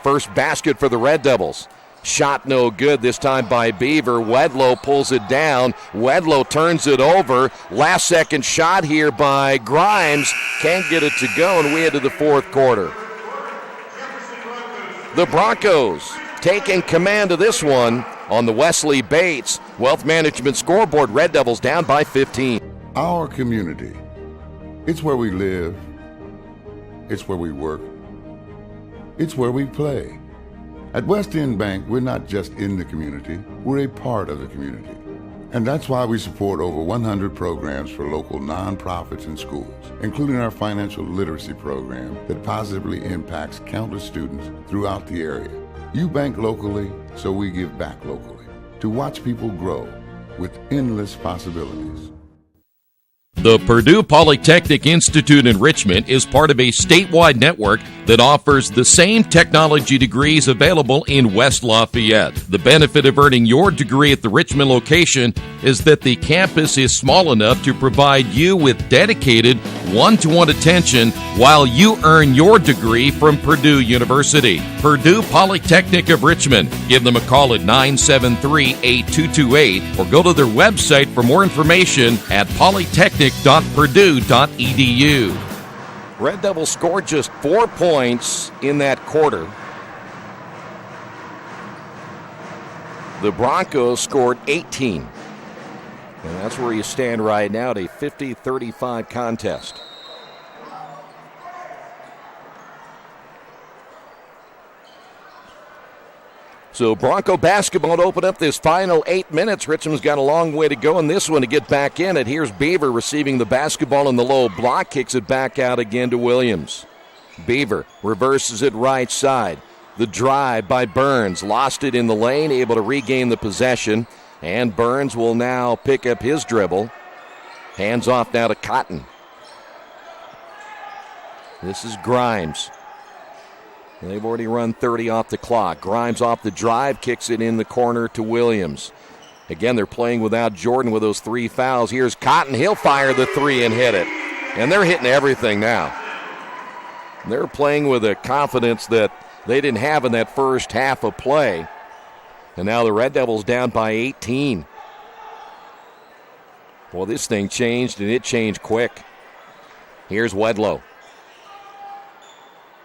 First basket for the Red Devils. Shot no good, this time by Beaver. Wedlow pulls it down. Wedlow turns it over. Last second shot here by Grimes. Can't get it to go, and we head to the fourth quarter. The Broncos taking command of this one on the Wesley Bates Wealth Management scoreboard. Red Devils down by 15.
Our community. It's where we live. It's where we work. It's where we play. At West End Bank, we're not just in the community, we're a part of the community. And that's why we support over 100 programs for local nonprofits and schools, including our financial literacy program that positively impacts countless students throughout the area. You bank locally, so we give back locally to watch people grow with endless possibilities.
The Purdue Polytechnic Institute in Richmond is part of a statewide network that offers the same technology degrees available in West Lafayette. The benefit of earning your degree at the Richmond location is that the campus is small enough to provide you with dedicated one-to-one attention while you earn your degree from Purdue University. Purdue Polytechnic of Richmond. Give them a call at 973-8228 or go to their website for more information at polytechnic.purdue.edu. Red Devils scored just 4 points in that quarter. The Broncos scored 18. And that's where you stand right now at a 50-35 contest. So Bronco basketball to open up this final 8 minutes. Richmond's got a long way to go in this one to get back in it. Here's Beaver receiving the basketball in the low block, kicks it back out again to Williams. Beaver reverses it right side. The drive by Burns, lost it in the lane, able to regain the possession. And Burns will now pick up his dribble. Hands off now to Cotton. This is Grimes. They've already run 30 off the clock. Grimes off the drive, kicks it in the corner to Williams. Again, they're playing without Jordan with those 3 fouls. Here's Cotton. He'll fire the 3 and hit it. And they're hitting everything now. They're playing with a confidence that they didn't have in that first half of play. And now the Red Devils down by 18. Well, this thing changed, and it changed quick. Here's Wedlow.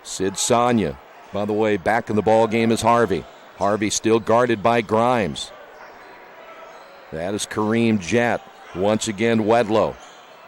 Sid Sonia. By the way, back in the ball game is Harvey. Harvey still guarded by Grimes. That is Kareem Jett. Once again, Wedlow.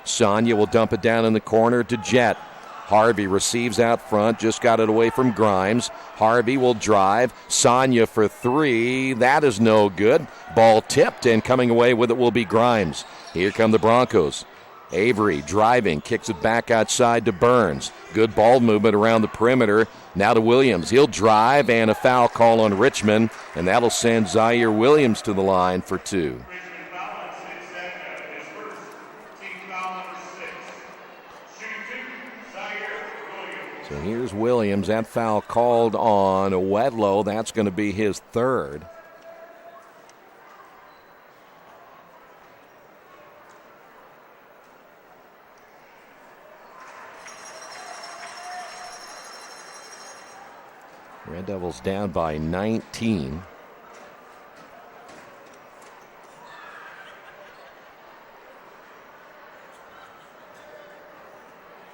Sonia will dump it down in the corner to Jett. Harvey receives out front, just got it away from Grimes. Harvey will drive. Sonia for 3. That is no good. Ball tipped, and coming away with it will be Grimes. Here come the Broncos. Avery driving, kicks it back outside to Burns. Good ball movement around the perimeter. Now to Williams. He'll drive, and a foul call on Richmond, and that'll send Zaire Williams to the line for 2. So here's Williams. That foul called on Wedlow. That's going to be his 3rd. Red Devils down by 19.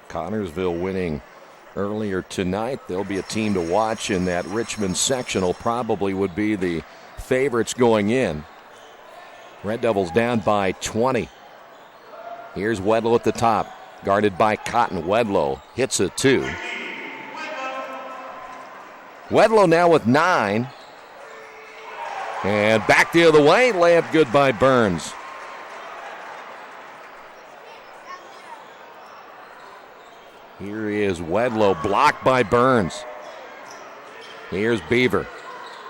Connorsville winning earlier tonight. They'll be a team to watch in that Richmond sectional. Probably would be the favorites going in. Red Devils down by 20. Here's Wedlow at the top. Guarded by Cotton. Wedlow hits a 2. Wedlow now with 9. And back the other way. Layup good by Burns. Here is Wedlow, blocked by Burns. Here's Beaver.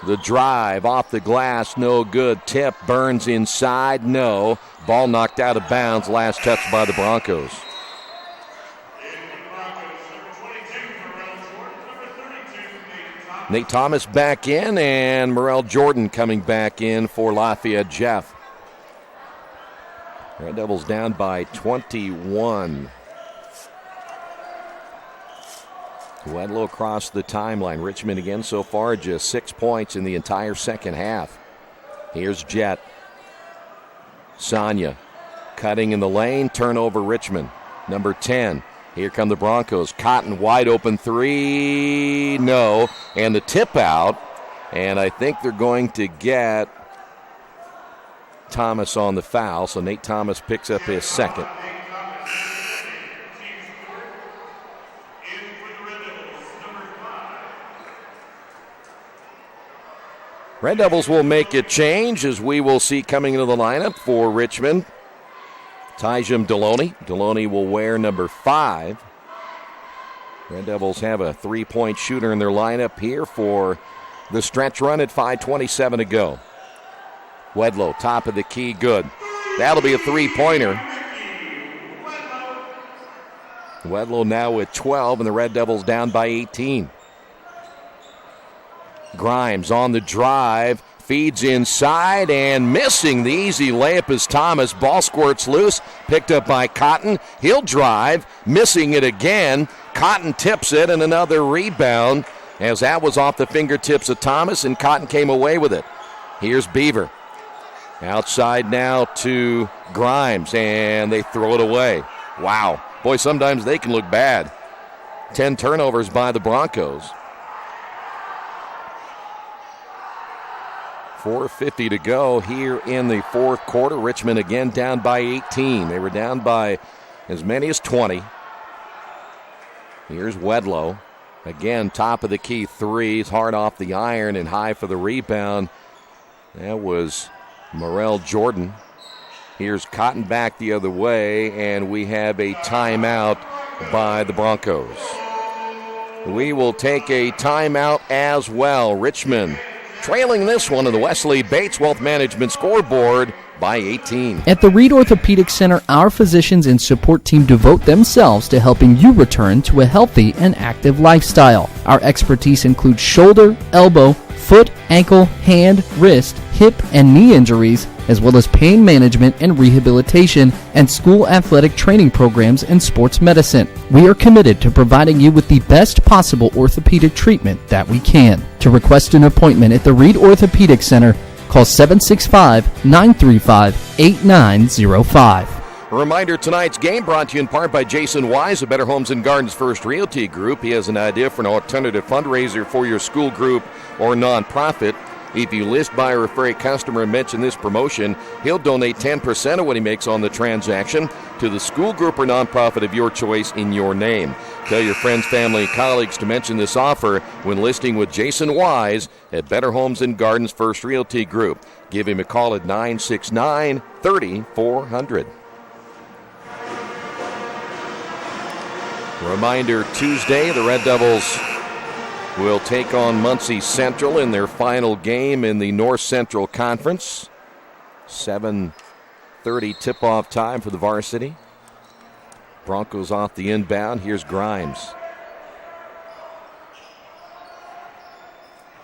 The drive off the glass, no good. Tip, Burns inside, no. Ball knocked out of bounds, last touch by the Broncos. Nate Thomas back in, and Morrell Jordan coming back in for Lafayette Jeff. Red Devils down by 21. Wedlow across the timeline. Richmond again so far just 6 points in the entire second half. Here's Jett. Sonia cutting in the lane. Turnover Richmond. Number 10. Here come the Broncos. Cotton wide open 3. No. And the tip out. And I think they're going to get Thomas on the foul. So Nate Thomas picks up his 2nd. Red Devils will make a change, as we will see coming into the lineup for Richmond. Tyjum Deloney. Deloney will wear number 5. Red Devils have a 3-point shooter in their lineup here for the stretch run at 5:27 to go. Wedlow, top of the key, good. That'll be a 3-pointer. Wedlow now with 12, and the Red Devils down by 18. Grimes on the drive, feeds inside, and missing the easy layup is Thomas. Ball squirts loose, picked up by Cotton. He'll drive, missing it again. Cotton tips it, and another rebound, as that was off the fingertips of Thomas, and Cotton came away with it. Here's Beaver. Outside now to Grimes, and they throw it away. Wow. Boy, sometimes they can look bad. 10 turnovers by the Broncos. 4:50 to go here in the fourth quarter. Richmond again down by 18. They were down by as many as 20. Here's Wedlow. Again, top of the key threes, hard off the iron and high for the rebound. That was Morel Jordan. Here's Cotton back the other way, and we have a timeout by the Broncos. We will take a timeout as well. Richmond trailing this one in the Wesley Bates Wealth Management scoreboard by 18.
At the Reed Orthopedic Center, our physicians and support team devote themselves to helping you return to a healthy and active lifestyle. Our expertise includes shoulder, elbow, foot, ankle, hand, wrist, hip, and knee injuries, as well as pain management and rehabilitation and school athletic training programs and sports medicine. We are committed to providing you with the best possible orthopedic treatment that we can. To request an appointment at the Reed Orthopedic Center, call 765-935-8905.
A reminder, tonight's game brought to you in part by Jason Wise of Better Homes and Gardens First Realty Group. He has an idea for an alternative fundraiser for your school group or nonprofit. If you list, buy, or refer a customer and mention this promotion, he'll donate 10% of what he makes on the transaction to the school group or nonprofit of your choice in your name. Tell your friends, family, and colleagues to mention this offer when listing with Jason Wise at Better Homes and Gardens First Realty Group. Give him a call at 969-3400. Reminder, Tuesday, the Red Devils will take on Muncie Central in their final game in the North Central Conference. 7:30 tip-off time for the varsity. Broncos off the inbound. Here's Grimes.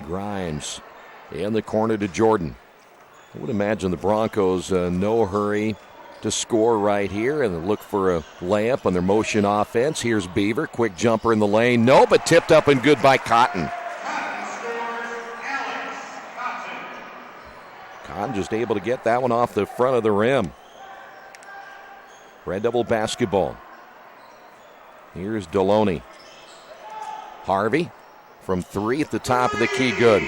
Grimes in the corner to Jordan. I would imagine the Broncos no hurry to score right here and look for a layup on their motion offense. Here's Beaver, quick jumper in the lane. No, but tipped up and good by Cotton. Cotton just able to get that one off the front of the rim. Red Devil basketball. Here's Deloney. Harvey from three at the top of the key, good.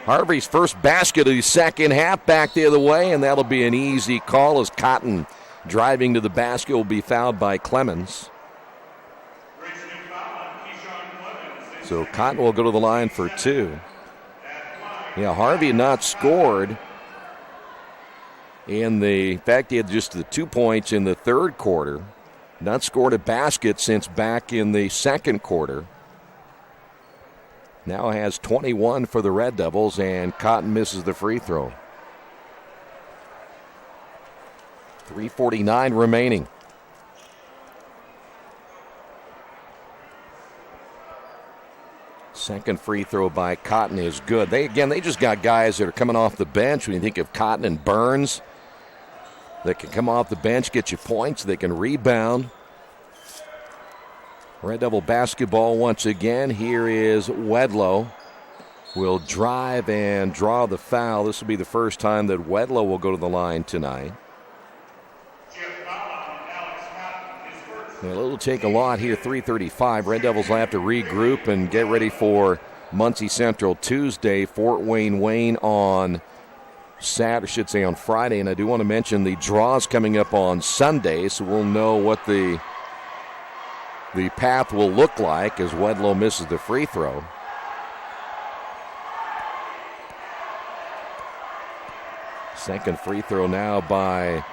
Harvey's first basket of the second half, back the other way, and that'll be an easy call as Cotton driving to the basket will be fouled by Clemens. So Cotton will go to the line for two. Yeah, Harvey had not scored in fact, he had just the 2 points in the third quarter. Not scored a basket since back in the second quarter. Now has 21 for the Red Devils, and Cotton misses the free throw. 3:49 remaining. Second free throw by Cotton is good. They just got guys that are coming off the bench. When you think of Cotton and Burns, that can come off the bench, get you points, they can rebound. Red Devil basketball once again. Here is Wedlow. Will drive and draw the foul. This will be the first time that Wedlow will go to the line tonight. It'll take a lot here, 3:35. Red Devils will have to regroup and get ready for Muncie Central Tuesday, Fort Wayne on Saturday, I should say on Friday. And I do want to mention the draws coming up on Sunday, so we'll know what the path will look like as Wedlow misses the free throw. Second free throw now by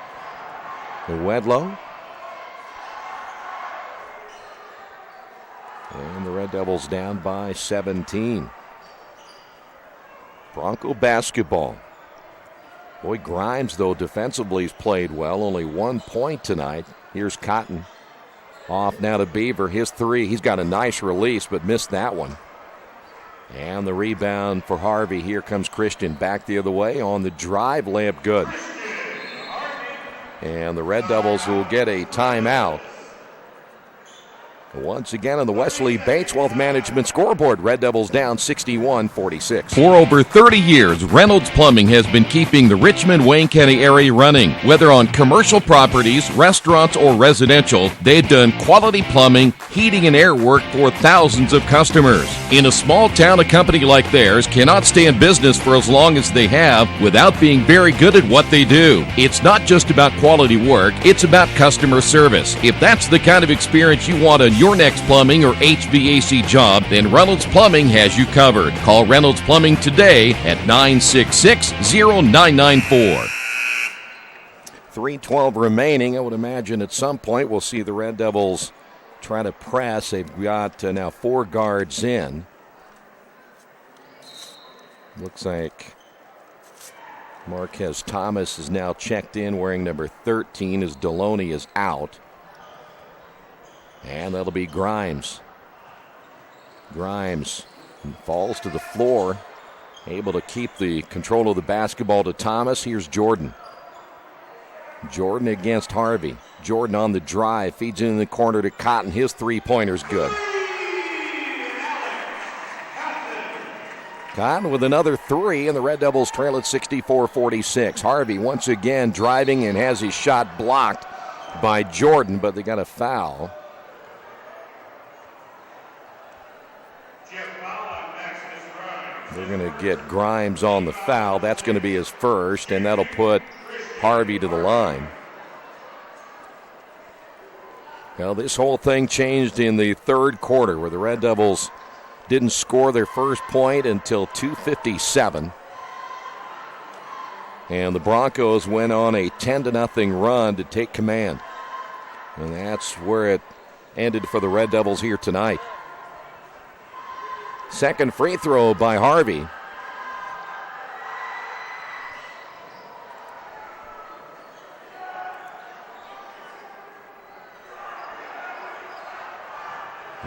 Wedlow. And the Red Devils down by 17. Bronco basketball. Boy, Grimes, though, defensively has played well. Only 1 point tonight. Here's Cotton. Off now to Beaver. His three. He's got a nice release, but missed that one. And the rebound for Harvey. Here comes Christian back the other way on the drive. Layup good. And the Red Devils will get a timeout. Once again on the Wesley Bates Wealth Management scoreboard, Red Devils down 61-46.
For over 30 years, Reynolds Plumbing has been keeping the Richmond, Wayne County area running. Whether on commercial properties, restaurants, or residential, they've done quality plumbing, heating, and air work for thousands of customers. In a small town, a company like theirs cannot stay in business for as long as they have without being very good at what they do. It's not just about quality work, it's about customer service. If that's the kind of experience you want on your next plumbing or HVAC job, then Reynolds Plumbing has you covered. Call Reynolds Plumbing today at 966-0994.
3:12 remaining. I would imagine at some point we'll see the Red Devils try to press. They've got now 4 guards in. Looks like Marquez Thomas is now checked in wearing number 13 as Deloney is out. And that'll be Grimes. Grimes falls to the floor, able to keep the control of the basketball to Thomas. Here's Jordan. Jordan against Harvey. Jordan on the drive, feeds in the corner to Cotton. His three-pointer's good. Cotton with another 3, and the Red Devils trail at 64-46. Harvey once again driving and has his shot blocked by Jordan, but they got a foul. They're going to get Grimes on the foul. That's going to be his first, and that'll put Harvey to the line. Well, this whole thing changed in the third quarter where the Red Devils didn't score their first point until 2:57. And the Broncos went on a 10-0 run to take command. And that's where it ended for the Red Devils here tonight. Second free throw by Harvey.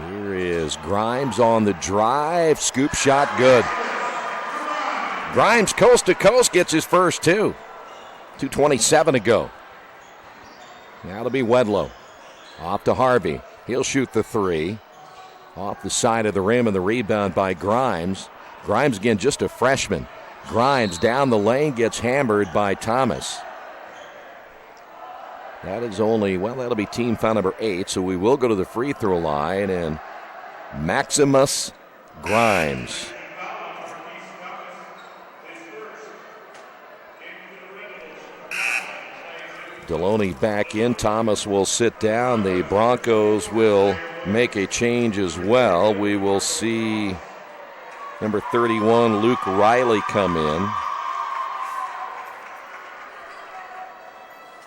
Here is Grimes on the drive. Scoop shot good. Grimes coast to coast gets his first 2. 2:27 to go. Now it'll be Wedlow. Off to Harvey. He'll shoot the 3. Off the side of the rim and the rebound by Grimes. Grimes again just a freshman. Grimes down the lane gets hammered by Thomas. That is only, well, that'll be team foul number 8, so we will go to the free throw line, and Maximus Grimes. Deloney back in. Thomas will sit down. The Broncos will make a change as well. We will see number 31, Luke Riley, come in.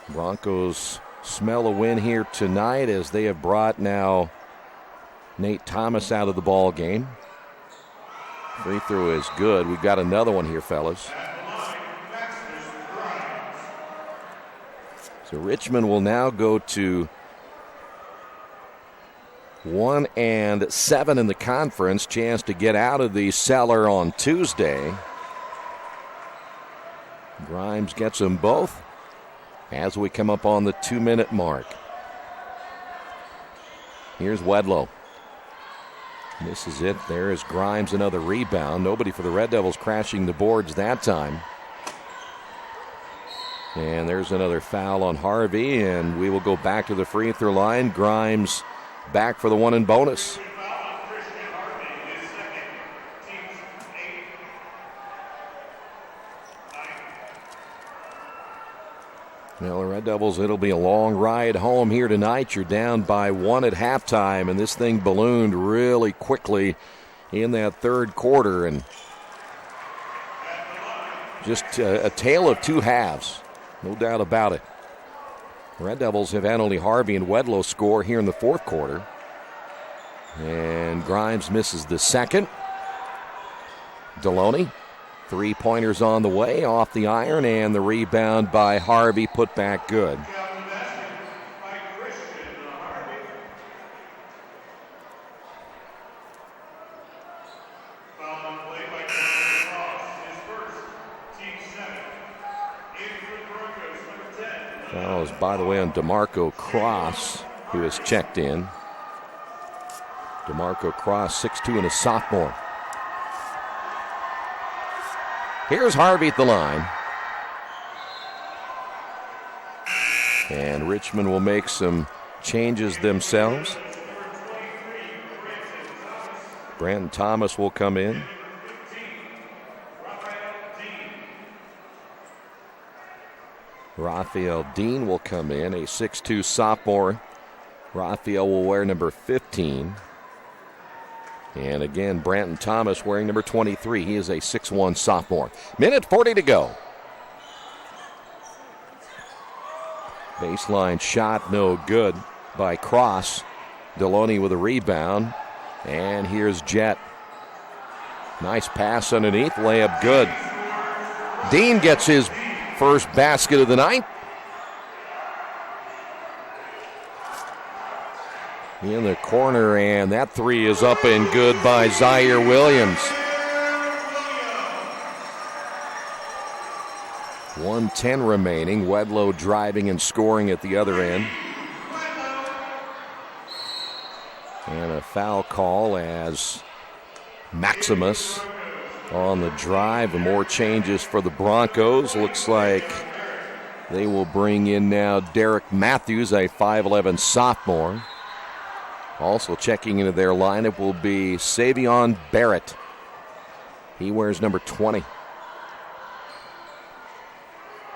Broncos smell a win here tonight as they have brought now Nate Thomas out of the ball game. Free throw is good. We've got another one here, fellas. So Richmond will now go to 1-7 in the conference. Chance to get out of the cellar on Tuesday. Grimes gets them both as we come up on the 2-minute mark. Here's Wedlow. This is it. There is Grimes, another rebound. Nobody for the Red Devils crashing the boards that time. And there's another foul on Harvey, and we will go back to the free throw line. Grimes back for the 1 and bonus. Well, the Red Devils, it'll be a long ride home here tonight. You're down by 1 at halftime, and this thing ballooned really quickly in that third quarter. And just a tale of 2 halves, no doubt about it. The Red Devils have had only Harvey and Wedlow score here in the fourth quarter. And Grimes misses the second. Deloney. 3-pointers on the way, off the iron, and the rebound by Harvey, put back good. Foul is, by the way, on DeMarco Cross, who has checked in. DeMarco Cross, 6'2", and a sophomore. Here's Harvey at the line. And Richmond will make some changes themselves. Brandon Thomas will come in. Raphael Dean will come in, a 6'2" sophomore Raphael will wear number 15. And again, Branton Thomas wearing number 23. He is a 6'1 sophomore. Minute 40 to go. Baseline shot, no good by Cross. Deloney with a rebound. And here's Jet. Nice pass underneath, layup good. Dean gets his first basket of the night. In the corner, and that three is up and good by Zaire Williams. 1:10 remaining. Wedlow driving and scoring at the other end. And a foul call as Maximus on the drive. More changes for the Broncos. Looks like they will bring in now Derek Matthews, a 5'11 sophomore. Also checking into their lineup will be Savion Barrett. He wears number 20.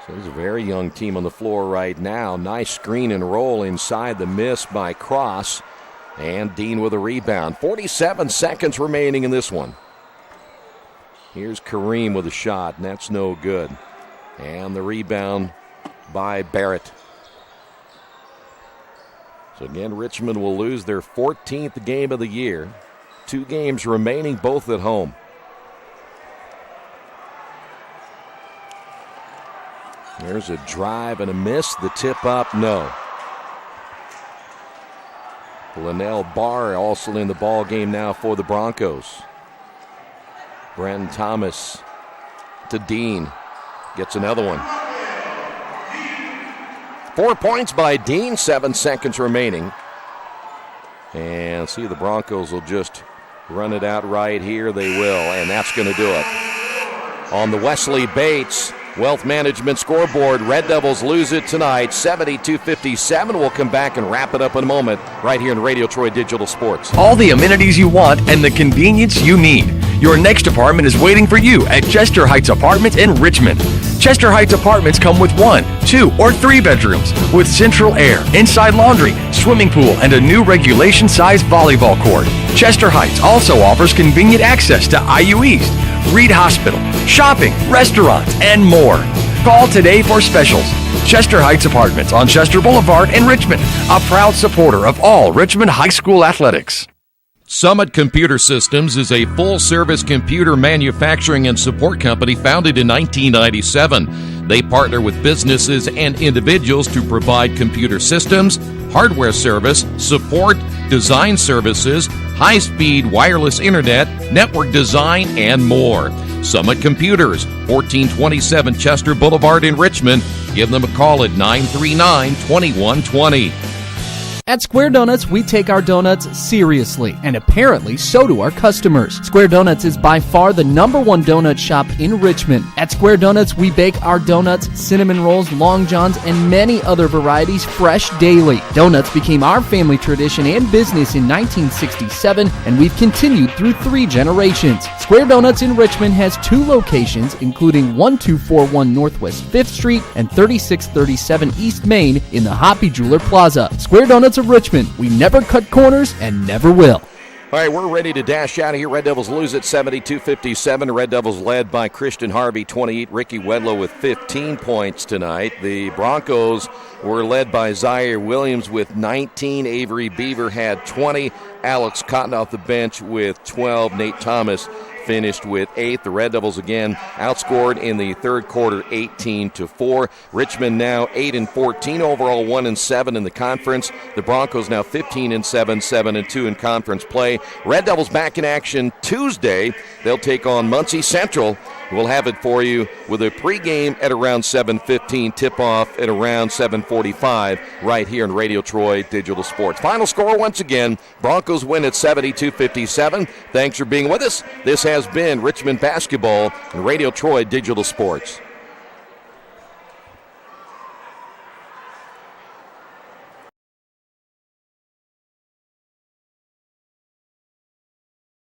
So it's a very young team on the floor right now. Nice screen and roll inside the miss by Cross. And Dean with a rebound. 47 seconds remaining in this one. Here's Kareem with a shot, and that's no good. And the rebound by Barrett. So again, Richmond will lose their 14th game of the year. 2 games remaining, both at home. There's a drive and a miss. The tip up, no. Linnell Barr also in the ball game now for the Broncos. Brenton Thomas to Dean. Gets another one. 4 points by Dean, 7 seconds remaining. And see, the Broncos will just run it out right here. They will, and that's going to do it. On the Wesley Bates Wealth Management scoreboard, Red Devils lose it tonight, 72-57. We'll come back and wrap it up in a moment right here in Radio Troy Digital Sports.
All the amenities you want and the convenience you need. Your next apartment is waiting for you at Chester Heights Apartments in Richmond. Chester Heights Apartments come with 1, 2, or 3 bedrooms with central air, inside laundry, swimming pool, and a new regulation-size volleyball court. Chester Heights also offers convenient access to IU East, Reed Hospital, shopping, restaurants, and more. Call today for specials. Chester Heights Apartments on Chester Boulevard in Richmond, a proud supporter of all Richmond High School athletics.
Summit Computer Systems is a full-service computer manufacturing and support company founded in 1997. They partner with businesses and individuals to provide computer systems, hardware service, support, design services, high-speed wireless internet, network design, and more. Summit Computers, 1427 Chester Boulevard in Richmond. Give them a call at 939-2120.
At Square Donuts, we take our donuts seriously, and apparently so do our customers. Square Donuts is by far the #1 donut shop in Richmond. At Square Donuts, we bake our donuts, cinnamon rolls, long johns, and many other varieties fresh daily. Donuts became our family tradition and business in 1967, and we've continued through 3 generations. Square Donuts in Richmond has 2 locations, including 1241 Northwest 5th Street and 3637 East Main in the Hoppy Jeweler Plaza. Square Donuts of Richmond. We never cut corners and never will.
All right, we're ready to dash out of here. Red Devils lose at 72-57. Red Devils led by Christian Harvey, 28. Ricky Wedlow with 15 points tonight. The Broncos were led by Zaire Williams with 19. Avery Beaver had 20. Alex Cotton off the bench with 12. Nate Thomas finished with 8. The Red Devils again outscored in the third quarter 18-4. Richmond now 8-14 overall, 1-7 in the conference. The Broncos now 15-7, 7-2 in conference play. Red Devils back in action Tuesday. They'll take on Muncie Central. We'll have it for you with a pregame at around 7:15, tip-off at around 7:45 right here in Radio Troy Digital Sports. Final score once again, Broncos win at 72-57. Thanks for being with us. This has been Richmond Basketball and Radio Troy Digital Sports.